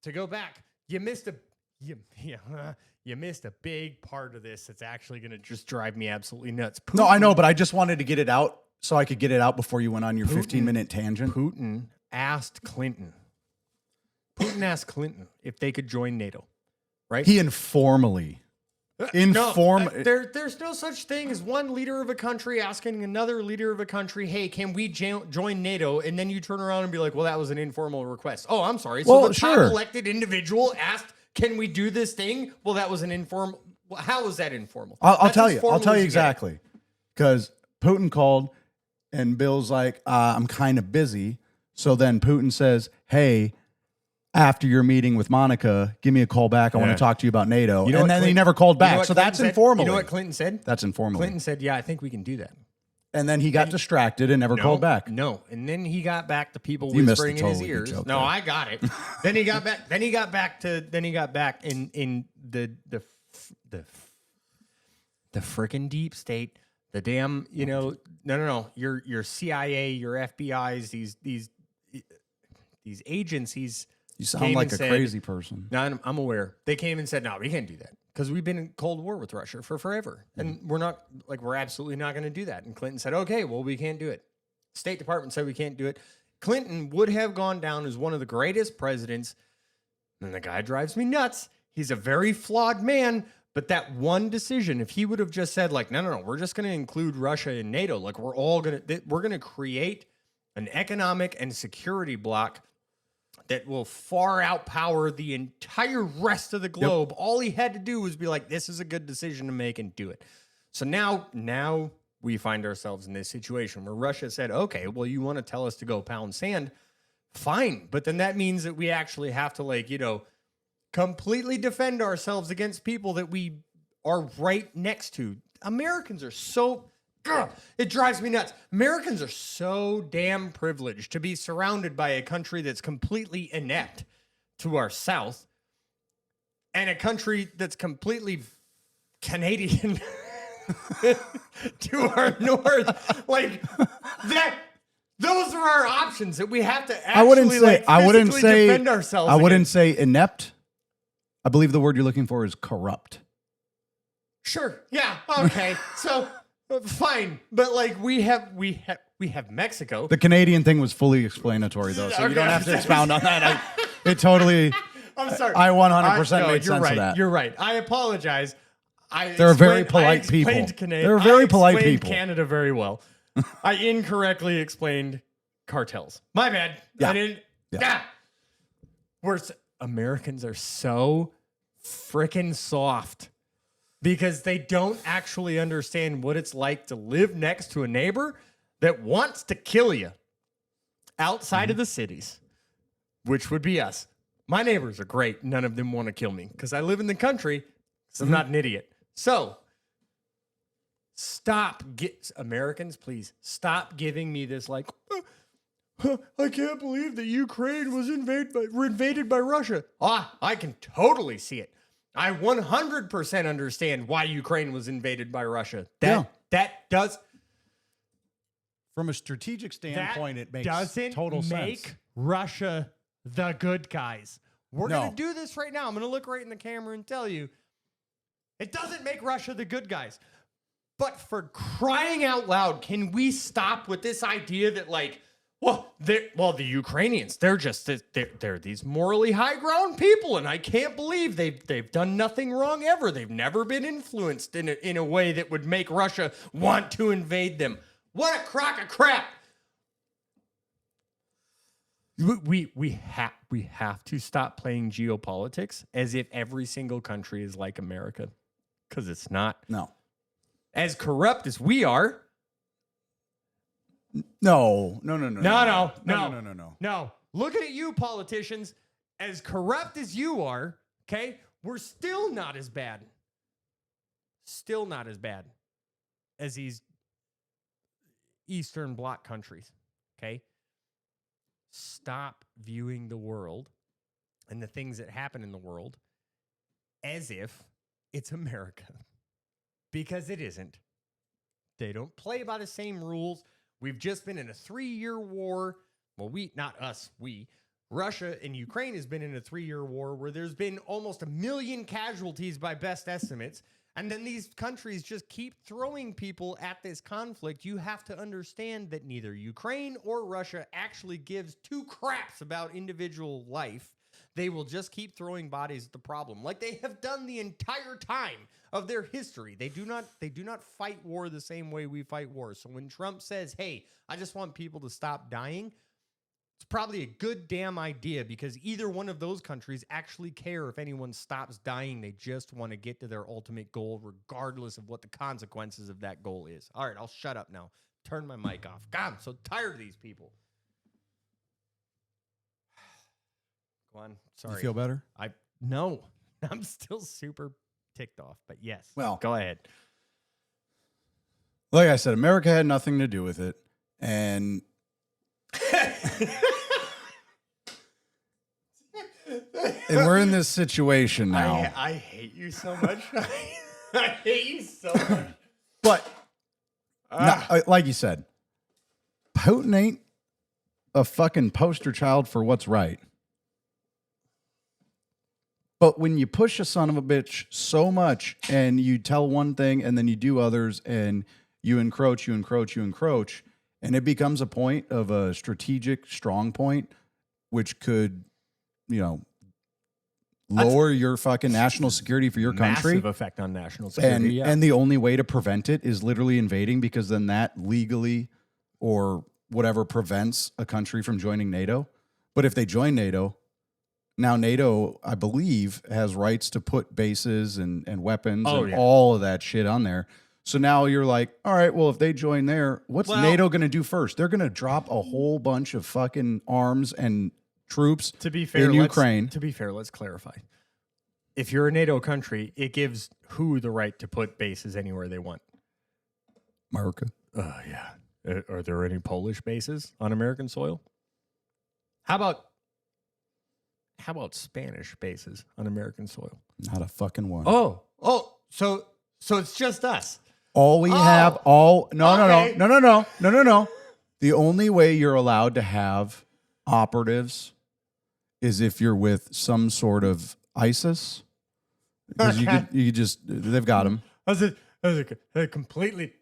to go back, you missed a big part of this that's actually going to just drive me absolutely nuts. Putin, No, I know, but I just wanted to get it out so I could get it out before you went on your 15-minute tangent. Putin asked Clinton if they could join NATO, right? He informally. There's no such thing as one leader of a country asking another leader of a country, hey, can we join NATO? And then you turn around and be like, well, that was an informal request. Oh, I'm sorry. So the top elected individual asked, can we do this thing? Well, that was an informal. How was that informal? I'll tell you exactly. Because Putin called and Bill's like, I'm kind of busy. So then Putin says, hey, after your meeting with Monica, give me a call back. I want to talk to you about NATO. And then he never called back. So that's informal. You know what Clinton said? That's informal. Clinton said, yeah, I think we can do that. And then he got distracted and never called back. No, and then he got back to people You missed whispering the in his totally good ears. joke No, there. I got it. Then he got back. Then he got back in the freaking deep state. The damn, no. Your CIA, your FBI's, these agents. You sound like a crazy person. No, I'm aware. They came and said, no, we can't do that because we've been in Cold War with Russia for forever. And we're absolutely not going to do that. And Clinton said, okay, well, we can't do it. State Department said we can't do it. Clinton would have gone down as one of the greatest presidents. And the guy drives me nuts. He's a very flawed man. But that one decision, if he would have just said like, no, we're just going to include Russia in NATO. Like we're going to create an economic and security bloc that will far outpower the entire rest of the globe. Yep. All he had to do was be like, this is a good decision to make and do it. So now we find ourselves in this situation where Russia said, okay, well, you want to tell us to go pound sand? Fine. But then that means that we actually have to completely defend ourselves against people that we are right next to. Americans are so... it drives me nuts. Americans are so damn privileged to be surrounded by a country that's completely inept to our south and a country that's completely Canadian to our north. Like that. Those are our options that we have to actually defend ourselves. I wouldn't say inept. I believe the word you're looking for is corrupt. Sure. Yeah. Okay. So fine, but we have Mexico. The Canadian thing was fully explanatory, though, so you don't have to expound on that. I'm sorry. I 100% made sense of that. You're right. I apologize. They're very polite people. They're very polite people. Canada very well. I incorrectly explained cartels. My bad. Yeah. I didn't. Yeah. Americans are so freaking soft. Because they don't actually understand what it's like to live next to a neighbor that wants to kill you outside of the cities, which would be us. My neighbors are great. None of them want to kill me because I live in the country because I'm not an idiot. So Americans, please stop giving me this I can't believe that Ukraine was invaded by Russia. I can totally see it. I 100% understand why Ukraine was invaded by Russia. That does... From a strategic standpoint, it makes total sense. Doesn't make Russia the good guys. We're going to do this right now. I'm going to look right in the camera and tell you, it doesn't make Russia the good guys. But for crying out loud, can we stop with this idea that the Ukrainians, they're these morally high ground people, and I can't believe they've done nothing wrong ever. They've never been influenced in a way that would make Russia want to invade them. What a crock of crap! We have to stop playing geopolitics as if every single country is like America, because it's not. No, as corrupt as we are. No. Looking at you, politicians, as corrupt as you are, okay, we're still not as bad. Still not as bad as these Eastern Bloc countries, okay? Stop viewing the world and the things that happen in the world as if it's America, because it isn't. They don't play by the same rules. We've just been in a 3-year war. Well, Russia and Ukraine has been in a 3-year war where there's been almost 1 million casualties by best estimates. And then these countries just keep throwing people at this conflict. You have to understand that neither Ukraine or Russia actually gives 2 craps about individual life. They will just keep throwing bodies at the problem, like they have done the entire time of their history. They do not fight war the same way we fight war. So when Trump says, hey, I just want people to stop dying, it's probably a good damn idea, because either one of those countries actually care if anyone stops dying. They just want to get to their ultimate goal, regardless of what the consequences of that goal is. All right, I'll shut up now. Turn my mic off. God, I'm so tired of these people. Go on. Sorry. You feel better? No. I'm still super ticked off, but yes. Well, go ahead. Like I said, America had nothing to do with it. And we're in this situation now. I hate you so much. I hate you so much. But like you said, Putin ain't a fucking poster child for what's right. But when you push a son of a bitch so much and you tell one thing and then you do others and you encroach, and it becomes a point of a strategic strong point, which could, lower your fucking national security for your country. Massive effect on national security. And the only way to prevent it is literally invading, because then that legally or whatever prevents a country from joining NATO. But if they join NATO, now NATO, I believe, has rights to put bases and weapons all of that shit on there. So now you're like, all right, well, if they join there, what's NATO going to do first? They're going to drop a whole bunch of fucking arms and troops in Ukraine. To be fair, let's clarify. If you're a NATO country, it gives who the right to put bases anywhere they want? America. Yeah. Are there any Polish bases on American soil? How about Spanish bases on American soil? Not a fucking one. So it's just us. All we have, no. The only way you're allowed to have operatives is if you're with some sort of ISIS. Because they've got them. Was it completely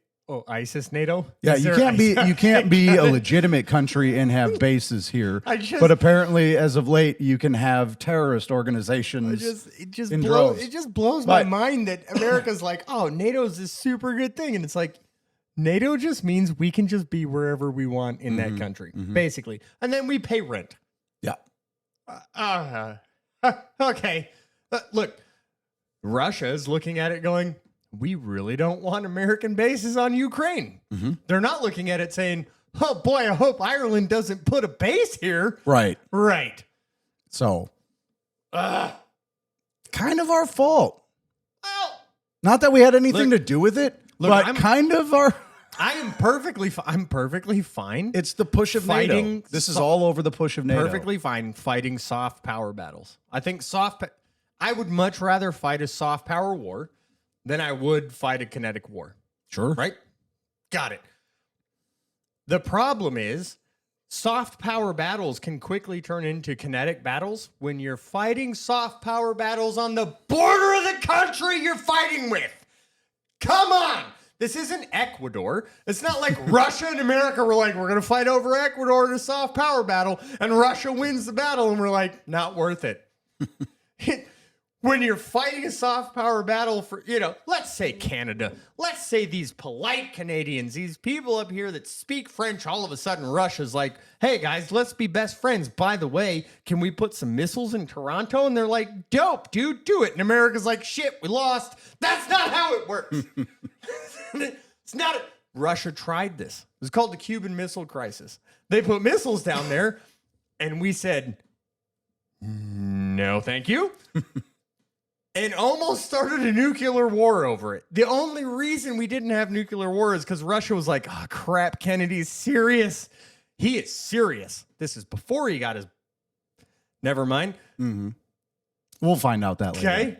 ISIS NATO? Yeah, you can't be a legitimate country and have bases here. But apparently, as of late, you can have terrorist organizations. It just blows my mind that America's like, oh, NATO's this super good thing, and it's like, NATO just means we can just be wherever we want in that country, basically, and then we pay rent. Yeah. Okay. Look, Russia is looking at it going, we really don't want American bases on Ukraine. Mm-hmm. They're not looking at it saying, oh boy, I hope Ireland doesn't put a base here. Right. So, kind of our fault. Well, not that we had anything to do with it, but kind of our... I'm perfectly fine. It's the push of NATO. This is all over the push of NATO. Perfectly fine fighting soft power battles. I think I would much rather fight a soft power war than I would fight a kinetic war. Sure. Right? Got it. The problem is soft power battles can quickly turn into kinetic battles when you're fighting soft power battles on the border of the country you're fighting with. Come on. This isn't Ecuador. It's not like Russia and America were like, we're going to fight over Ecuador in a soft power battle, and Russia wins the battle, and we're like, not worth it. When you're fighting a soft power battle for, let's say Canada, let's say these polite Canadians, these people up here that speak French, all of a sudden Russia's like, hey guys, let's be best friends. By the way, can we put some missiles in Toronto? And they're like, dope, dude, do it. And America's like, shit, we lost. That's not how it works. It's not. Russia tried this. It was called the Cuban Missile Crisis. They put missiles down there, and we said, no, thank you. And almost started a nuclear war over it. The only reason we didn't have nuclear war is because Russia was like, oh, crap, Kennedy's serious. He is serious. This is before he got his... Never mind. Mm-hmm. We'll find out that later. Okay.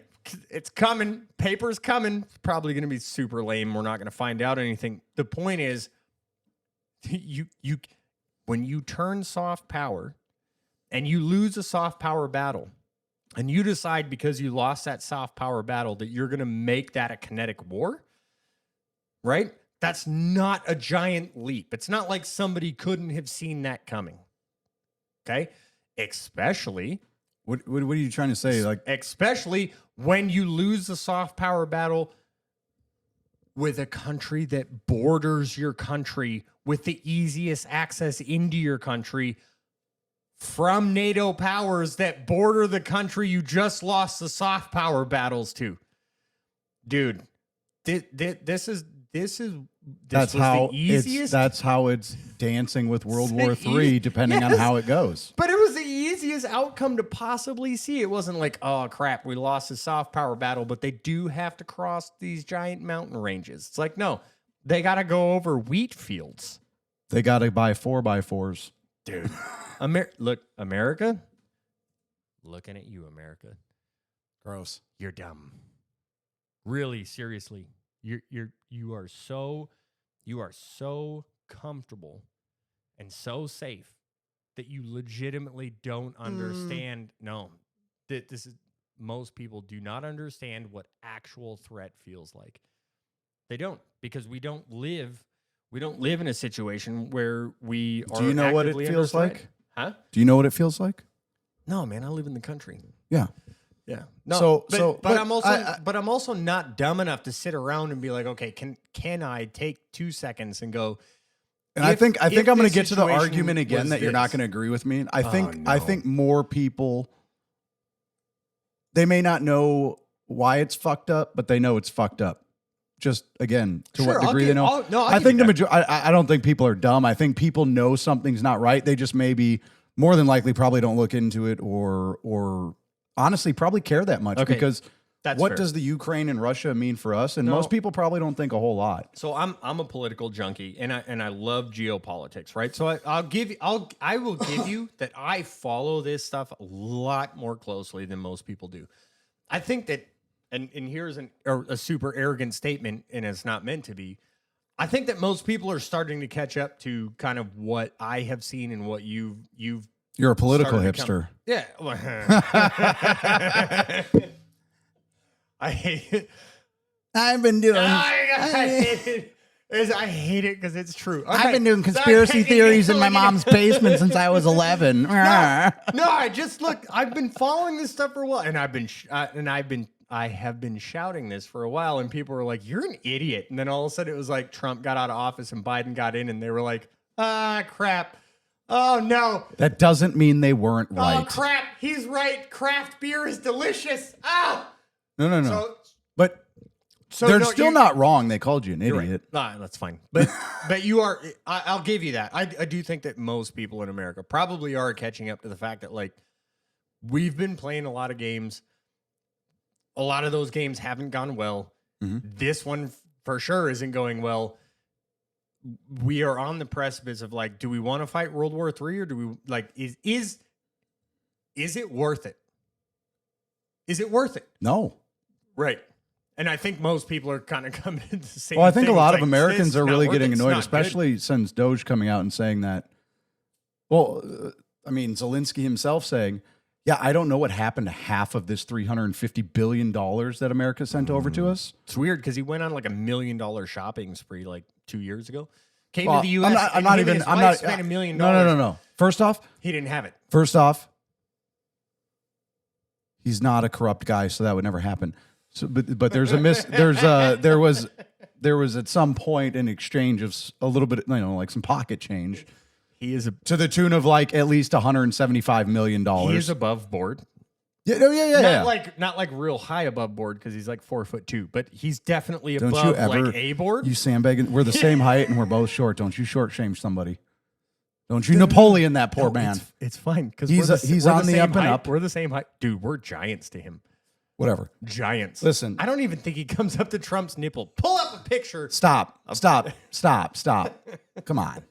It's coming. Paper's coming. It's probably going to be super lame. We're not going to find out anything. The point is, when you turn soft power and you lose a soft power battle, and you decide because you lost that soft power battle that you're going to make that a kinetic war, right? That's not a giant leap. It's not like somebody couldn't have seen that coming. Okay? Especially... What are you trying to say? Like, especially when you lose the soft power battle with a country that borders your country with the easiest access into your country from NATO powers that border the country you just lost the soft power battles to. Dude, this was the easiest. That's how it's dancing with World War III, depending on how it goes. But it was the easiest outcome to possibly see. It wasn't like, oh crap, we lost a soft power battle, but they do have to cross these giant mountain ranges. It's like, no, They got to go over wheat fields. They got to buy 4x4s. Dude. Look, America. Looking at you, America. Gross. You're dumb. Really, seriously. You are so comfortable and so safe that you legitimately don't understand. No. This is most people do not understand what actual threat feels like. They don't, because we don't live in a situation where we are. Do you know what it actively feels under threat. like? Huh? Do you know what it feels like? No, man, I live in the country. Yeah. Yeah. No. But I'm also not dumb enough to sit around and be like, okay, can I take 2 seconds and go? And I think I'm going to get to the situation argument again was that you're not this. going to agree with me. I no. think more people, they may not know why it's fucked up, but they know it's fucked up. Just again, to Sure, what degree they know. I think I don't think people are dumb. I think people know something's not right. They just maybe more than likely probably don't look into it or honestly probably care that much because That's what fair. does the Ukraine and Russia mean for us? And No. most people probably don't think a whole lot. So I'm a political junkie and I love geopolitics, right? So I will give you that I follow this stuff a lot more closely than most people do. I think that and here's a super arrogant statement, and it's not meant to be. I think that most people are starting to catch up to kind of what I have seen and what you've You're a political started to hipster. Yeah. I hate it. I've been doing. I hate it because it's true. Okay. I've been doing conspiracy theories in my mom's basement since I was 11. No, I just look. I've been following this stuff for a while, and I have been shouting this for a while, and people were like, "You're an idiot." And then all of a sudden, it was like Trump got out of office and Biden got in, and they were like, "Ah, crap! Oh no, That doesn't mean they weren't oh right. crap! He's right. Craft beer is delicious." Ah, No. But so they're no, still you're- not wrong. They called you an You're idiot. right. Nah, that's fine. But you are. I'll give you that. I do think that most people in America probably are catching up to the fact that like we've been playing a lot of games. A lot of those games haven't gone well. Mhm. This one for sure isn't going well. We are on the precipice of like, do we want to fight World War III or do we like is it worth it? Is it worth it? No. Right. And I think most people are kind of coming to the same. Well, I think a thing. lot It's of like, Americans it's are not really worth getting it. It's annoyed, not good. especially since Doge coming out and saying that. Well, Zelensky himself saying, yeah, I don't know what happened to half of this $350 billion that America sent over to us. It's weird because he went on like $1 million shopping spree like 2 years ago. Came Well, to the U.S. I'm not even. I'm not. Spent $1 million. No. First off, He didn't have it. He's not a corrupt guy, so that would never happen. So, but there's there was at some point an exchange of a little bit, like some pocket change. He is To the tune of like at least $175 million. he is above board. Yeah. Not like real high above board because he's like 4'2", but he's definitely Don't above you ever like A board. You sandbagging. We're the same height and we're both short. Don't you short shame somebody? Don't you Napoleon that poor man? It's fine because He's on the up and up. We're the same height, dude. We're giants to him. Whatever. Giants. Listen. I don't even think he comes up to Trump's nipple. Pull up a picture. Stop. Come on.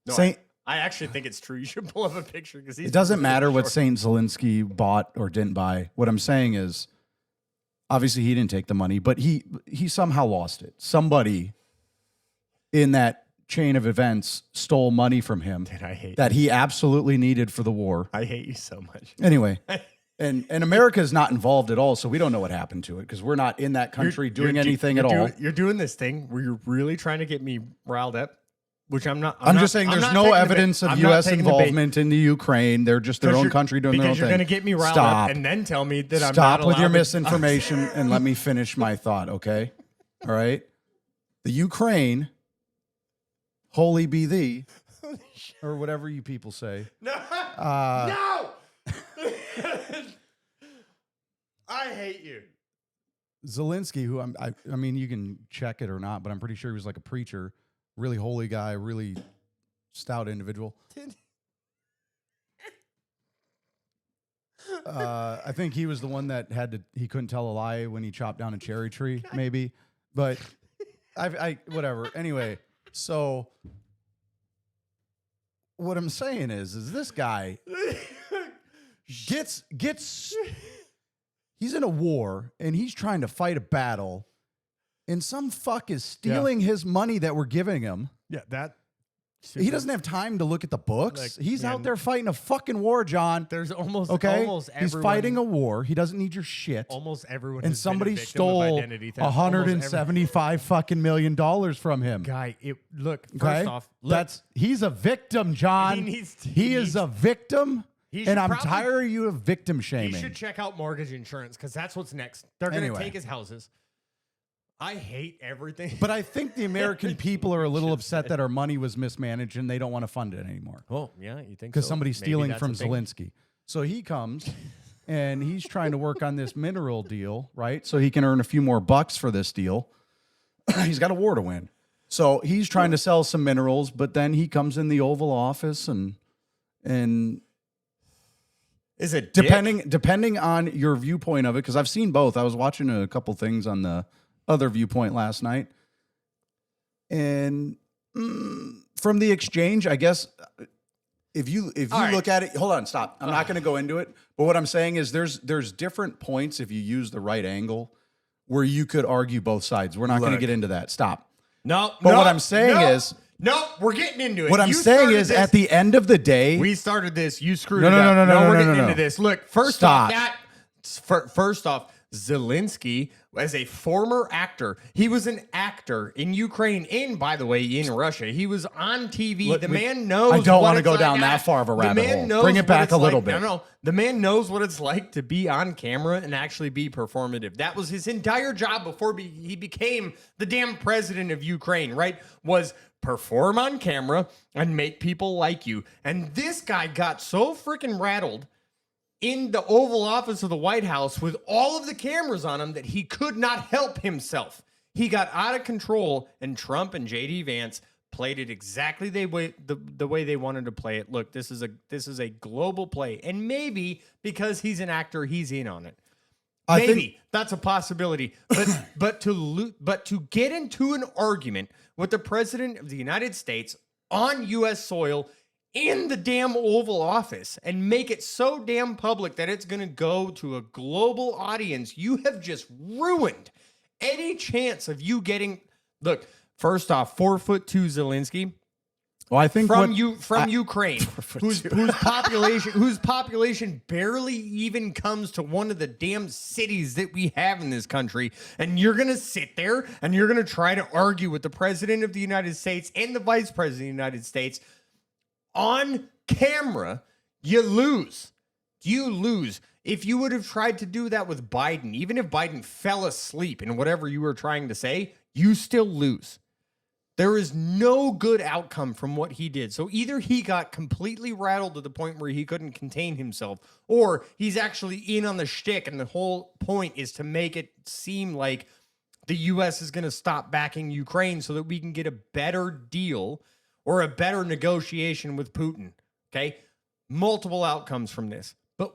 No, Saint. I actually think it's true. You should pull up a picture because It doesn't matter what Saint Zelensky bought or didn't buy. What I'm saying is, obviously he didn't take the money, but he somehow lost it. Somebody in that chain of events stole money from him Dude, I hate that he absolutely needed for the war. I hate you so much. Anyway, and America is not involved at all, so we don't know what happened to it because we're not in that country doing anything at all. You're doing this thing where you're really trying to get me riled up, which I'm not. I'm just saying there's no evidence of U.S. involvement in the Ukraine. They're just their own country doing their own thing. Because you're going to get me riled up and then tell me that I'm not Stop with your allowed to- misinformation and let me finish my thought, okay? All right? The Ukraine, holy be thee, or whatever you people say. No. Uh, No. I hate you. Zelensky, who I mean, you can check it or not, but I'm pretty sure he was like a preacher, really holy guy, really stout individual. I think he was the one that he couldn't tell a lie when he chopped down a cherry tree, maybe. But I whatever. Anyway, so what I'm saying is this guy gets he's in a war and he's trying to fight a battle, and some fuck is stealing his money that we're giving him. Yeah, that. He doesn't have time to look at the books. Like, He's man, out there fighting a fucking war, John. There's almost Okay, almost he's everyone, fighting a war. He doesn't need your shit. almost everyone. And has been a somebody victim of stole identity theft. Almost every- $175 fucking million from him. Guy, look. First Okay, off, he's a victim, John. He is a victim, he should and I'm probably- tired of you of victim he shaming. should check out mortgage insurance because that's what's next. They're going to Anyway. take his houses. I hate everything. But I think the American people are a little upset that our money was mismanaged and they don't want to fund it anymore oh yeah, you think because so? somebody's Maybe stealing that's from a big- Zelensky. So he comes and he's trying to work on this mineral deal, right? So he can earn a few more bucks for this deal. He's got a war to win. So he's trying to sell some minerals, but then he comes in the Oval Office and Is it depending on your viewpoint of it, because I've seen both. I was watching a couple things on the other viewpoint last night, and from the exchange, I guess if you right. look at it, hold on, stop. I'm not going to go into it, but what I'm saying is there's different points if you use the right angle where you could argue both sides. We're not going to Look. get into that. Stop. No, But no, what I'm saying no, is- no, we're getting into it. What I'm You saying started is, this. at the end of the day, We started this. You screwed No, it no, up. no, no, no, we're no, getting no, into no. this. Look, first Stop. first off, Zelensky, as a former actor, he was an actor in Ukraine and, by the way, in Russia. He was on TV. Look, the we- man knows. I don't what wanna it's go like. down that far of a rabbit the man hole. knows Bring it what back it's a little like. bit. No, the man knows what it's like to be on camera and actually be performative. That was his entire job before he became the damn president of Ukraine. Right? Was perform on camera and make people like you. And this guy got so freaking rattled in the Oval Office of the White House with all of the cameras on him that he could not help himself. He got out of control, and Trump and JD Vance played it exactly the way they wanted to play it. Look, this is a global play, and maybe because he's an actor, he's in on it. Maybe that's a possibility, but to get into an argument with the president of the United States on U.S. soil in the damn Oval Office and make it so damn public that it's going to go to a global audience, you have just ruined any chance of you getting. Look, first off, 4'2" Zelensky. well, I think From what- Ukraine, whose population barely even comes to one of the damn cities that we have in this country, and you're gonna sit there and you're gonna try to argue with the president of the United States and the vice president of the United States on camera, you lose. You lose. If you would have tried to do that with Biden, even if Biden fell asleep in whatever you were trying to say, you still lose. There is no good outcome from what he did. So either he got completely rattled to the point where he couldn't contain himself, or he's actually in on the shtick, and the whole point is to make it seem like the U.S. is going to stop backing Ukraine so that we can get a better deal or a better negotiation with Putin. Okay? Multiple outcomes from this. But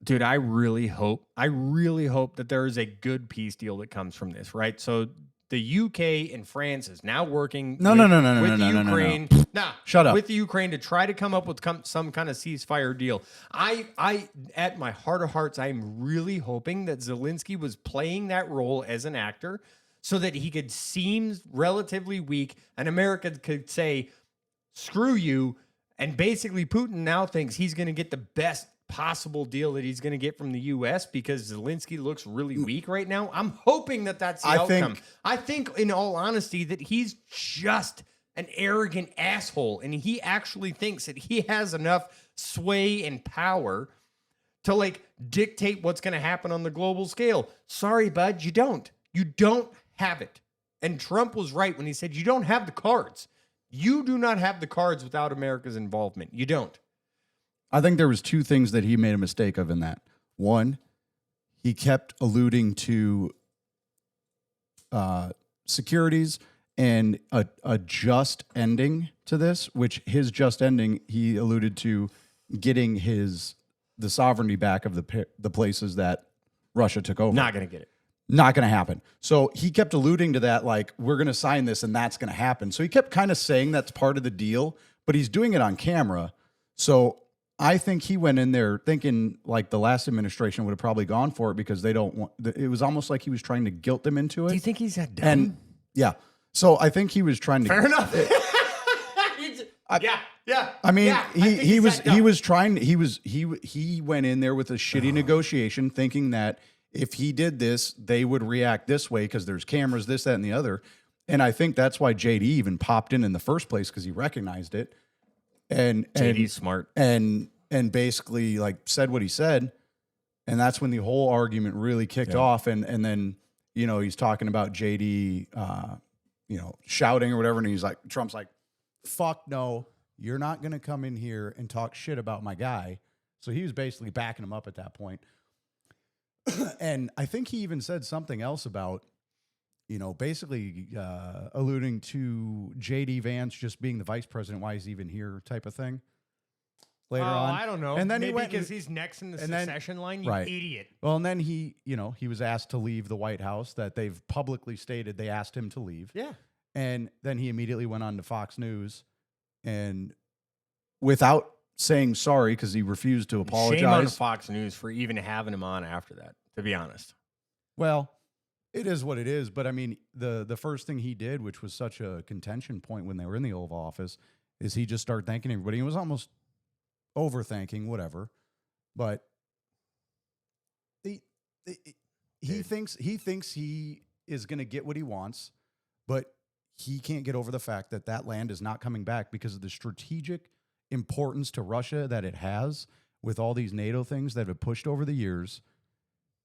dude, I really hope that there is a good peace deal that comes from this, right? So the UK and France is now working with the Ukraine. Nah, Shut up. With the Ukraine to try to come up with some kind of ceasefire deal. I at my heart of hearts, I'm really hoping that Zelensky was playing that role as an actor so that he could seem relatively weak and America could say, screw you. And basically Putin now thinks he's going to get the best possible deal that he's going to get from the U.S. because Zelensky looks really weak right now. I'm hoping that that's the outcome. I think, in all honesty, that he's just an arrogant asshole, and he actually thinks that he has enough sway and power to, like, dictate what's going to happen on the global scale. Sorry, bud, you don't. You don't have it. And Trump was right when he said you don't have the cards. You do not have the cards without America's involvement. You don't. I think there was two things that he made a mistake of in that. One, he kept alluding to securities and a just ending to this, which his just ending, he alluded to getting the sovereignty back of the places that Russia took over. Not going to get it. Not going to happen. So he kept alluding to that, like, we're going to sign this and that's going to happen. So he kept kind of saying that's part of the deal, but he's doing it on camera. So I think he went in there thinking like the last administration would have probably gone for it because they don't want, it was almost like he was trying to guilt them into it. Do you think he's that dumb? And yeah. So I think he was trying to. Fair enough. Yeah. I mean, Yeah, I think he's that dumb. he went in there with a shitty negotiation thinking that if he did this, they would react this way because there's cameras, this, that, and the other. And I think that's why JD even popped in the first place because he recognized it. And JD's smart. And basically like said what he said. And that's when the whole argument really kicked off. And then, you know, he's talking about JD, you know, shouting or whatever. And he's like, Trump's like, fuck no, you're not going to come in here and talk shit about my guy. So he was basically backing him up at that point. And I think he even said something else about, you know, basically alluding to JD Vance just being the vice president, why he's even here type of thing later on. I don't know. And then maybe he went because he's next in the succession line, you right. idiot. Well, and then he, you know, he was asked to leave the White House, that they've publicly stated they asked him to leave. Yeah. And then he immediately went on to Fox News and without saying sorry, because he refused to apologize. Shame on Fox News for even having him on after that, to be honest. Well, it is what it is. But I mean, the first thing he did, which was such a contention point when they were in the Oval Office, is he just started thanking everybody. He was almost overthanking, whatever. But he thinks he is going to get what he wants, but he can't get over the fact that that land is not coming back because of the strategic importance to Russia that it has with all these NATO things that have pushed over the years.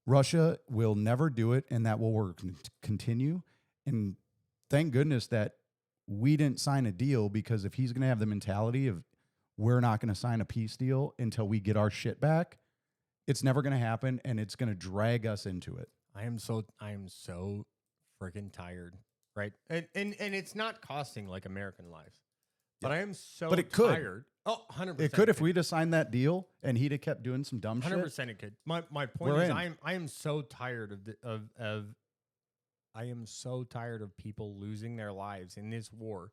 Russia will never do it, and that will continue. And thank goodness that we didn't sign a deal, because if he's going to have the mentality of we're not going to sign a peace deal until we get our shit back, it's never going to happen, and it's going to drag us into it. I am so freaking tired, right? And it's not costing like American lives, but I am so But it could. tired. Oh, 100%. It could if we'd have signed that deal and he'd have kept doing some dumb 100% shit. it could. My point We're is in. I am so tired I am so tired of people losing their lives in this war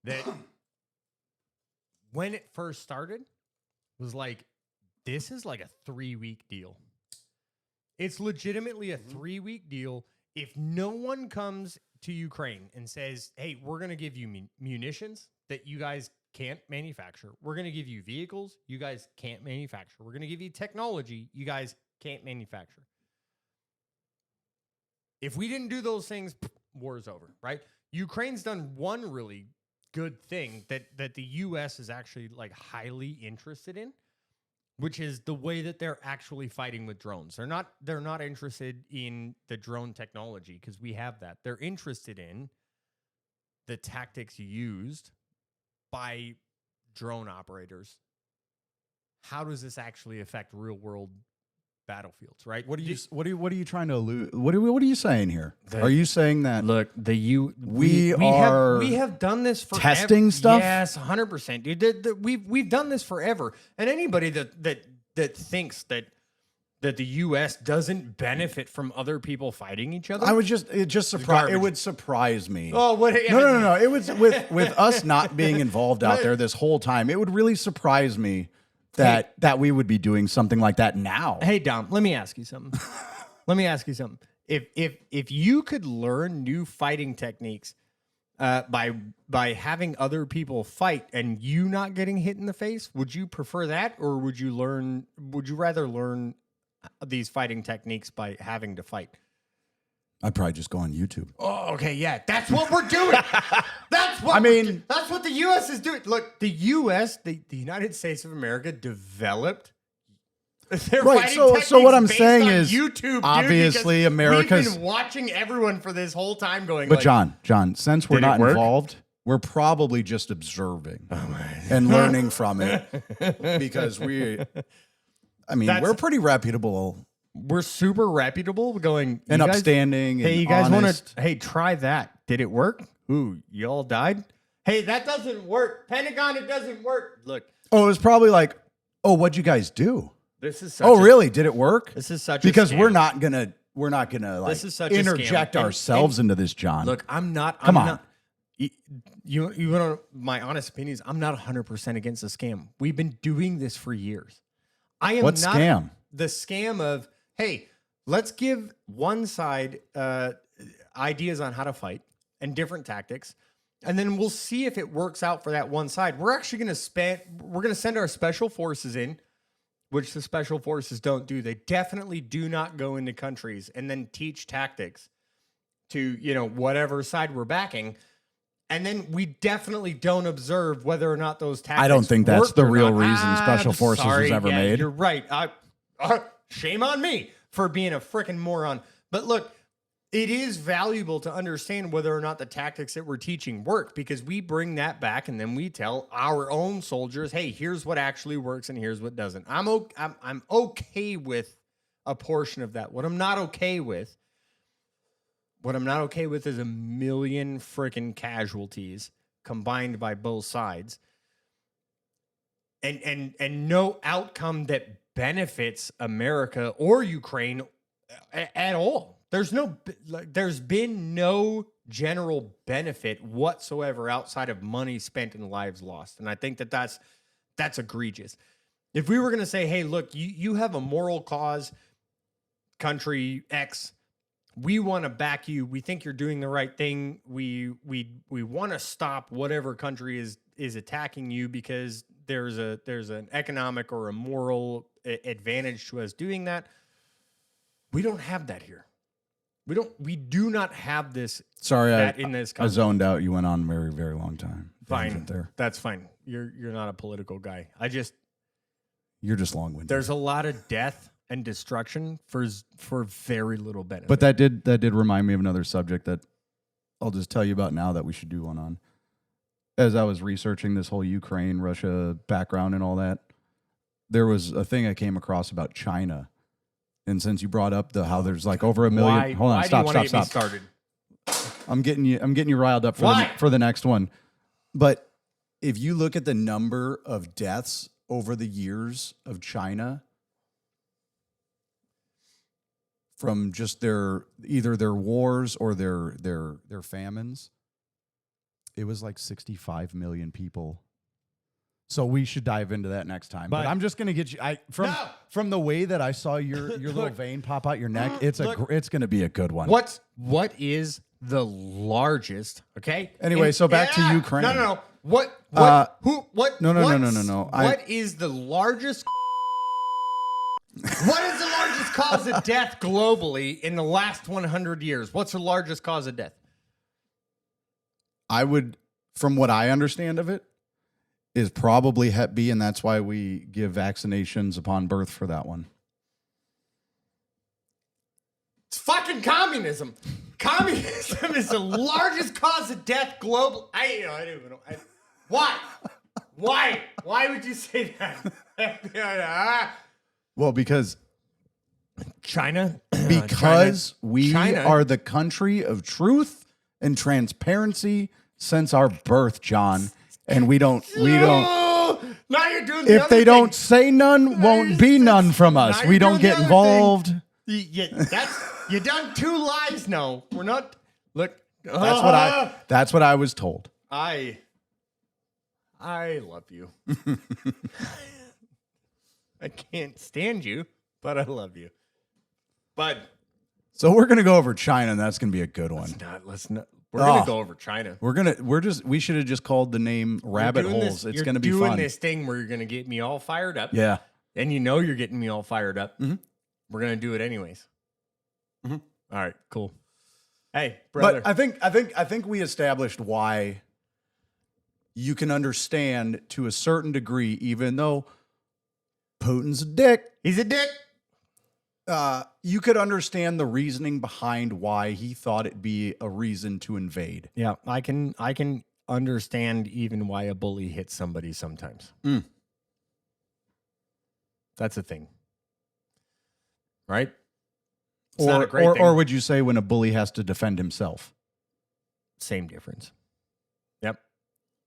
that when it first started was like, this is like a 3-week deal. It's legitimately a 3-week deal. If no one comes to Ukraine and says, hey, we're going to give you munitions that you guys can't manufacture. We're going to give you vehicles you guys can't manufacture. We're going to give you technology you guys can't manufacture. If we didn't do those things, war is over, right? Ukraine's done one really good thing that the U.S. is actually like highly interested in, which is the way that they're actually fighting with drones. They're not interested in the drone technology because we have that. They're interested in the tactics used by drone operators. How does this actually affect real world battlefields, right? What are you trying to allude? What are you saying here? Are you saying that Look, we have done this for testing stuff? Yes, 100%, dude. We've done this forever. And anybody that thinks that the U.S. doesn't benefit from other people fighting each other, it would surprise me. Oh, what? No. It was with us not being involved out there this whole time. It would really surprise me that we would be doing something like that now. Hey, Dom, let me ask you something. If you could learn new fighting techniques by having other people fight and you not getting hit in the face, would you prefer that, or would you rather learn these fighting techniques by having to fight? I'd probably just go on YouTube. Oh, okay, yeah, that's what we're doing. That's what the U.S. is doing. Look, the U.S., the United States of America, developed their fighting techniques. So what I'm based saying on is, YouTube, obviously, America's. We've been watching everyone for this whole time, going. But John, since we're Did it not work? involved, we're probably just observing and learning from it because we're That's- pretty reputable. We're super reputable, going And upstanding. Hey, and you guys want honest. to? Hey, try that. Did it work? Ooh, you all died. Hey, that doesn't work. Pentagon, it doesn't work. Look, Oh, it was probably like, oh, what'd you guys do? this is such Oh, really? Did it work? This is such Because a we're scam. not gonna we're not gonna like This is such a scam. interject And- ourselves into this, John. Look, I'm not. Come I'm on. Not, you know, my honest opinion is I'm not 100% against the scam. We've been doing this for years. I am What not scam? the scam of, hey, let's give one side ideas on how to fight and different tactics, and then we'll see if it works out for that one side. We're actually going to send our special forces in, which the special forces don't do. They definitely do not go into countries and then teach tactics to, whatever side we're backing. And then we definitely don't observe whether or not those tactics I don't think that's worked the or real not. reason Special Forces was ever made. You're right. Shame on me for being a freaking moron. But look, it is valuable to understand whether or not the tactics that we're teaching work, because we bring that back and then we tell our own soldiers, hey, here's what actually works and here's what doesn't. I'm okay with a portion of that. What I'm not okay with is a million freaking casualties combined by both sides, and no outcome that benefits America or Ukraine at all. There's been no general benefit whatsoever outside of money spent and lives lost, and I think that's egregious. If we were going to say, hey, look, you have a moral cause, country X, we want to back you. We think you're doing the right thing. We want to stop whatever country is attacking you because there's an economic or a moral advantage to us doing that. We don't have that here. We do not have this. Sorry, in this I country. zoned out. You went on a very, very long time. Fine. Tangent there. That's fine. You're not a political guy. You're just long-winded. There's a lot of death and destruction for very little benefit. But that did remind me of another subject that I'll just tell you about now that we should do one on. As I was researching this whole Ukraine, Russia background and all that, there was a thing I came across about China. And since you brought up how there's like over a million, hold on, stop. Started? I'm getting you riled up for the next one. But if you look at the number of deaths over the years of China from just either their wars or their famines, it was like 65 million people. So we should dive into that next time. But I'm just gonna get you from the way that I saw your little vein pop out your neck. It's gonna be a good one. What is the largest? Okay. Anyway, so back to Ukraine. No. What is the largest? What is the largest cause of death globally in the last 100 years? What's the largest cause of death? From what I understand of it, is probably Hep B, and that's why we give vaccinations upon birth for that one. It's fucking communism. Communism is the largest cause of death global. I don't even know. Why? Why would you say that? Well, because China. We are the country of truth and transparency since our birth, John. And we don't. Now you're doing. If they don't say none, won't be none from us. We don't get involved. You done two lies now. We're not. Look. That's what I was told. I love you. I can't stand you, but I love you. But so we're gonna go over China, and that's gonna be a good one. Let's not. We're gonna go over China. We should have just called the name Rabbit Holes. It's gonna be fun. You're doing this thing where you're gonna get me all fired up. Yeah. And you're getting me all fired up. Mm-hmm. We're gonna do it anyways. Mm-hmm. All right, cool. Hey, brother. But I think we established why you can understand to a certain degree, even though Putin's a dick. He's a dick. You could understand the reasoning behind why he thought it'd be a reason to invade. Yeah, I can understand even why a bully hits somebody sometimes. That's a thing. Right? It's not a great thing. Or would you say when a bully has to defend himself? Same difference. Yep.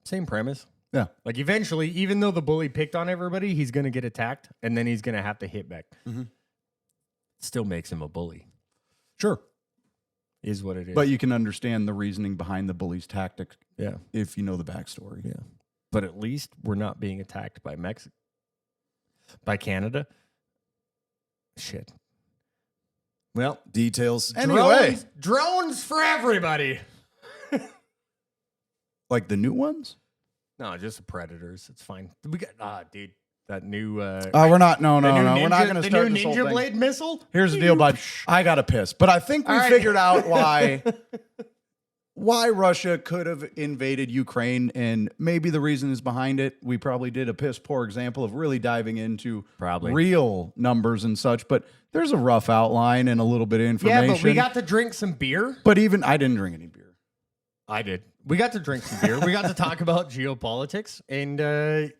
Same premise. Yeah. Like eventually, even though the bully picked on everybody, he's going to get attacked and then he's going to have to hit back. Mm-hmm. Still makes him a bully. Sure. Is what it is. But you can understand the reasoning behind the bully's tactics yeah. if you know the backstory. Yeah. But at least we're not being attacked by Mexico. By Canada. Shit. Well, Details. Anyway. Drones for everybody. Like the new ones? No, just the Predators. It's fine. We got, dude, that new. We're not. No. We're not going to start the this new whole Ninja thing. Blade missile. Here's the deal, bud. I got to piss. But I think we All right. figured out why Russia could have invaded Ukraine, and maybe the reason is behind it. We probably did a piss poor example of really diving into real numbers and such, but there's a rough outline and a little bit of information. Yeah, but we got to drink some beer. But even I didn't drink any beer. I did. We got to drink some beer. We got to talk about geopolitics, and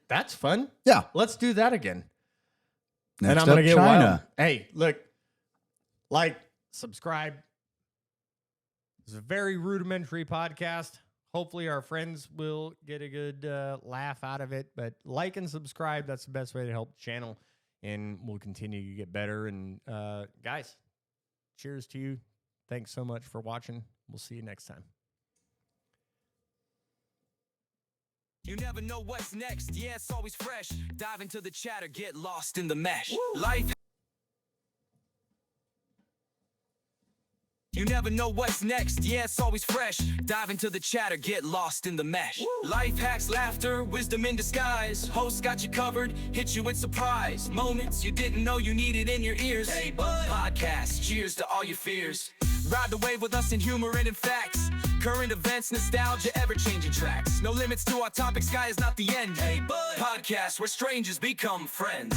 that's fun. Yeah. Let's do that again. Next and I'm going to get China. wild. Hey, look, like, subscribe. It's a very rudimentary podcast. Hopefully our friends will get a good laugh out of it. But like and subscribe. That's the best way to help the channel. And we'll continue to get better. And guys, cheers to you. Thanks so much for watching. We'll see you next time. You never know what's next, yeah, it's always fresh. Dive into the chatter, get lost in the mesh. Life. You never know what's next, yeah, it's always fresh. Dive into the chatter, get lost in the mesh. Life hacks, laughter, wisdom in disguise. Hosts got you covered, hit you with surprise. Moments you didn't know you needed in your ears. Hey, bud. Podcast, cheers to all your fears. Ride the wave with us in humor and in facts. Current events, nostalgia, ever-changing tracks. No limits to our topic, sky is not the end. Hey, bud. Podcast where strangers become friends.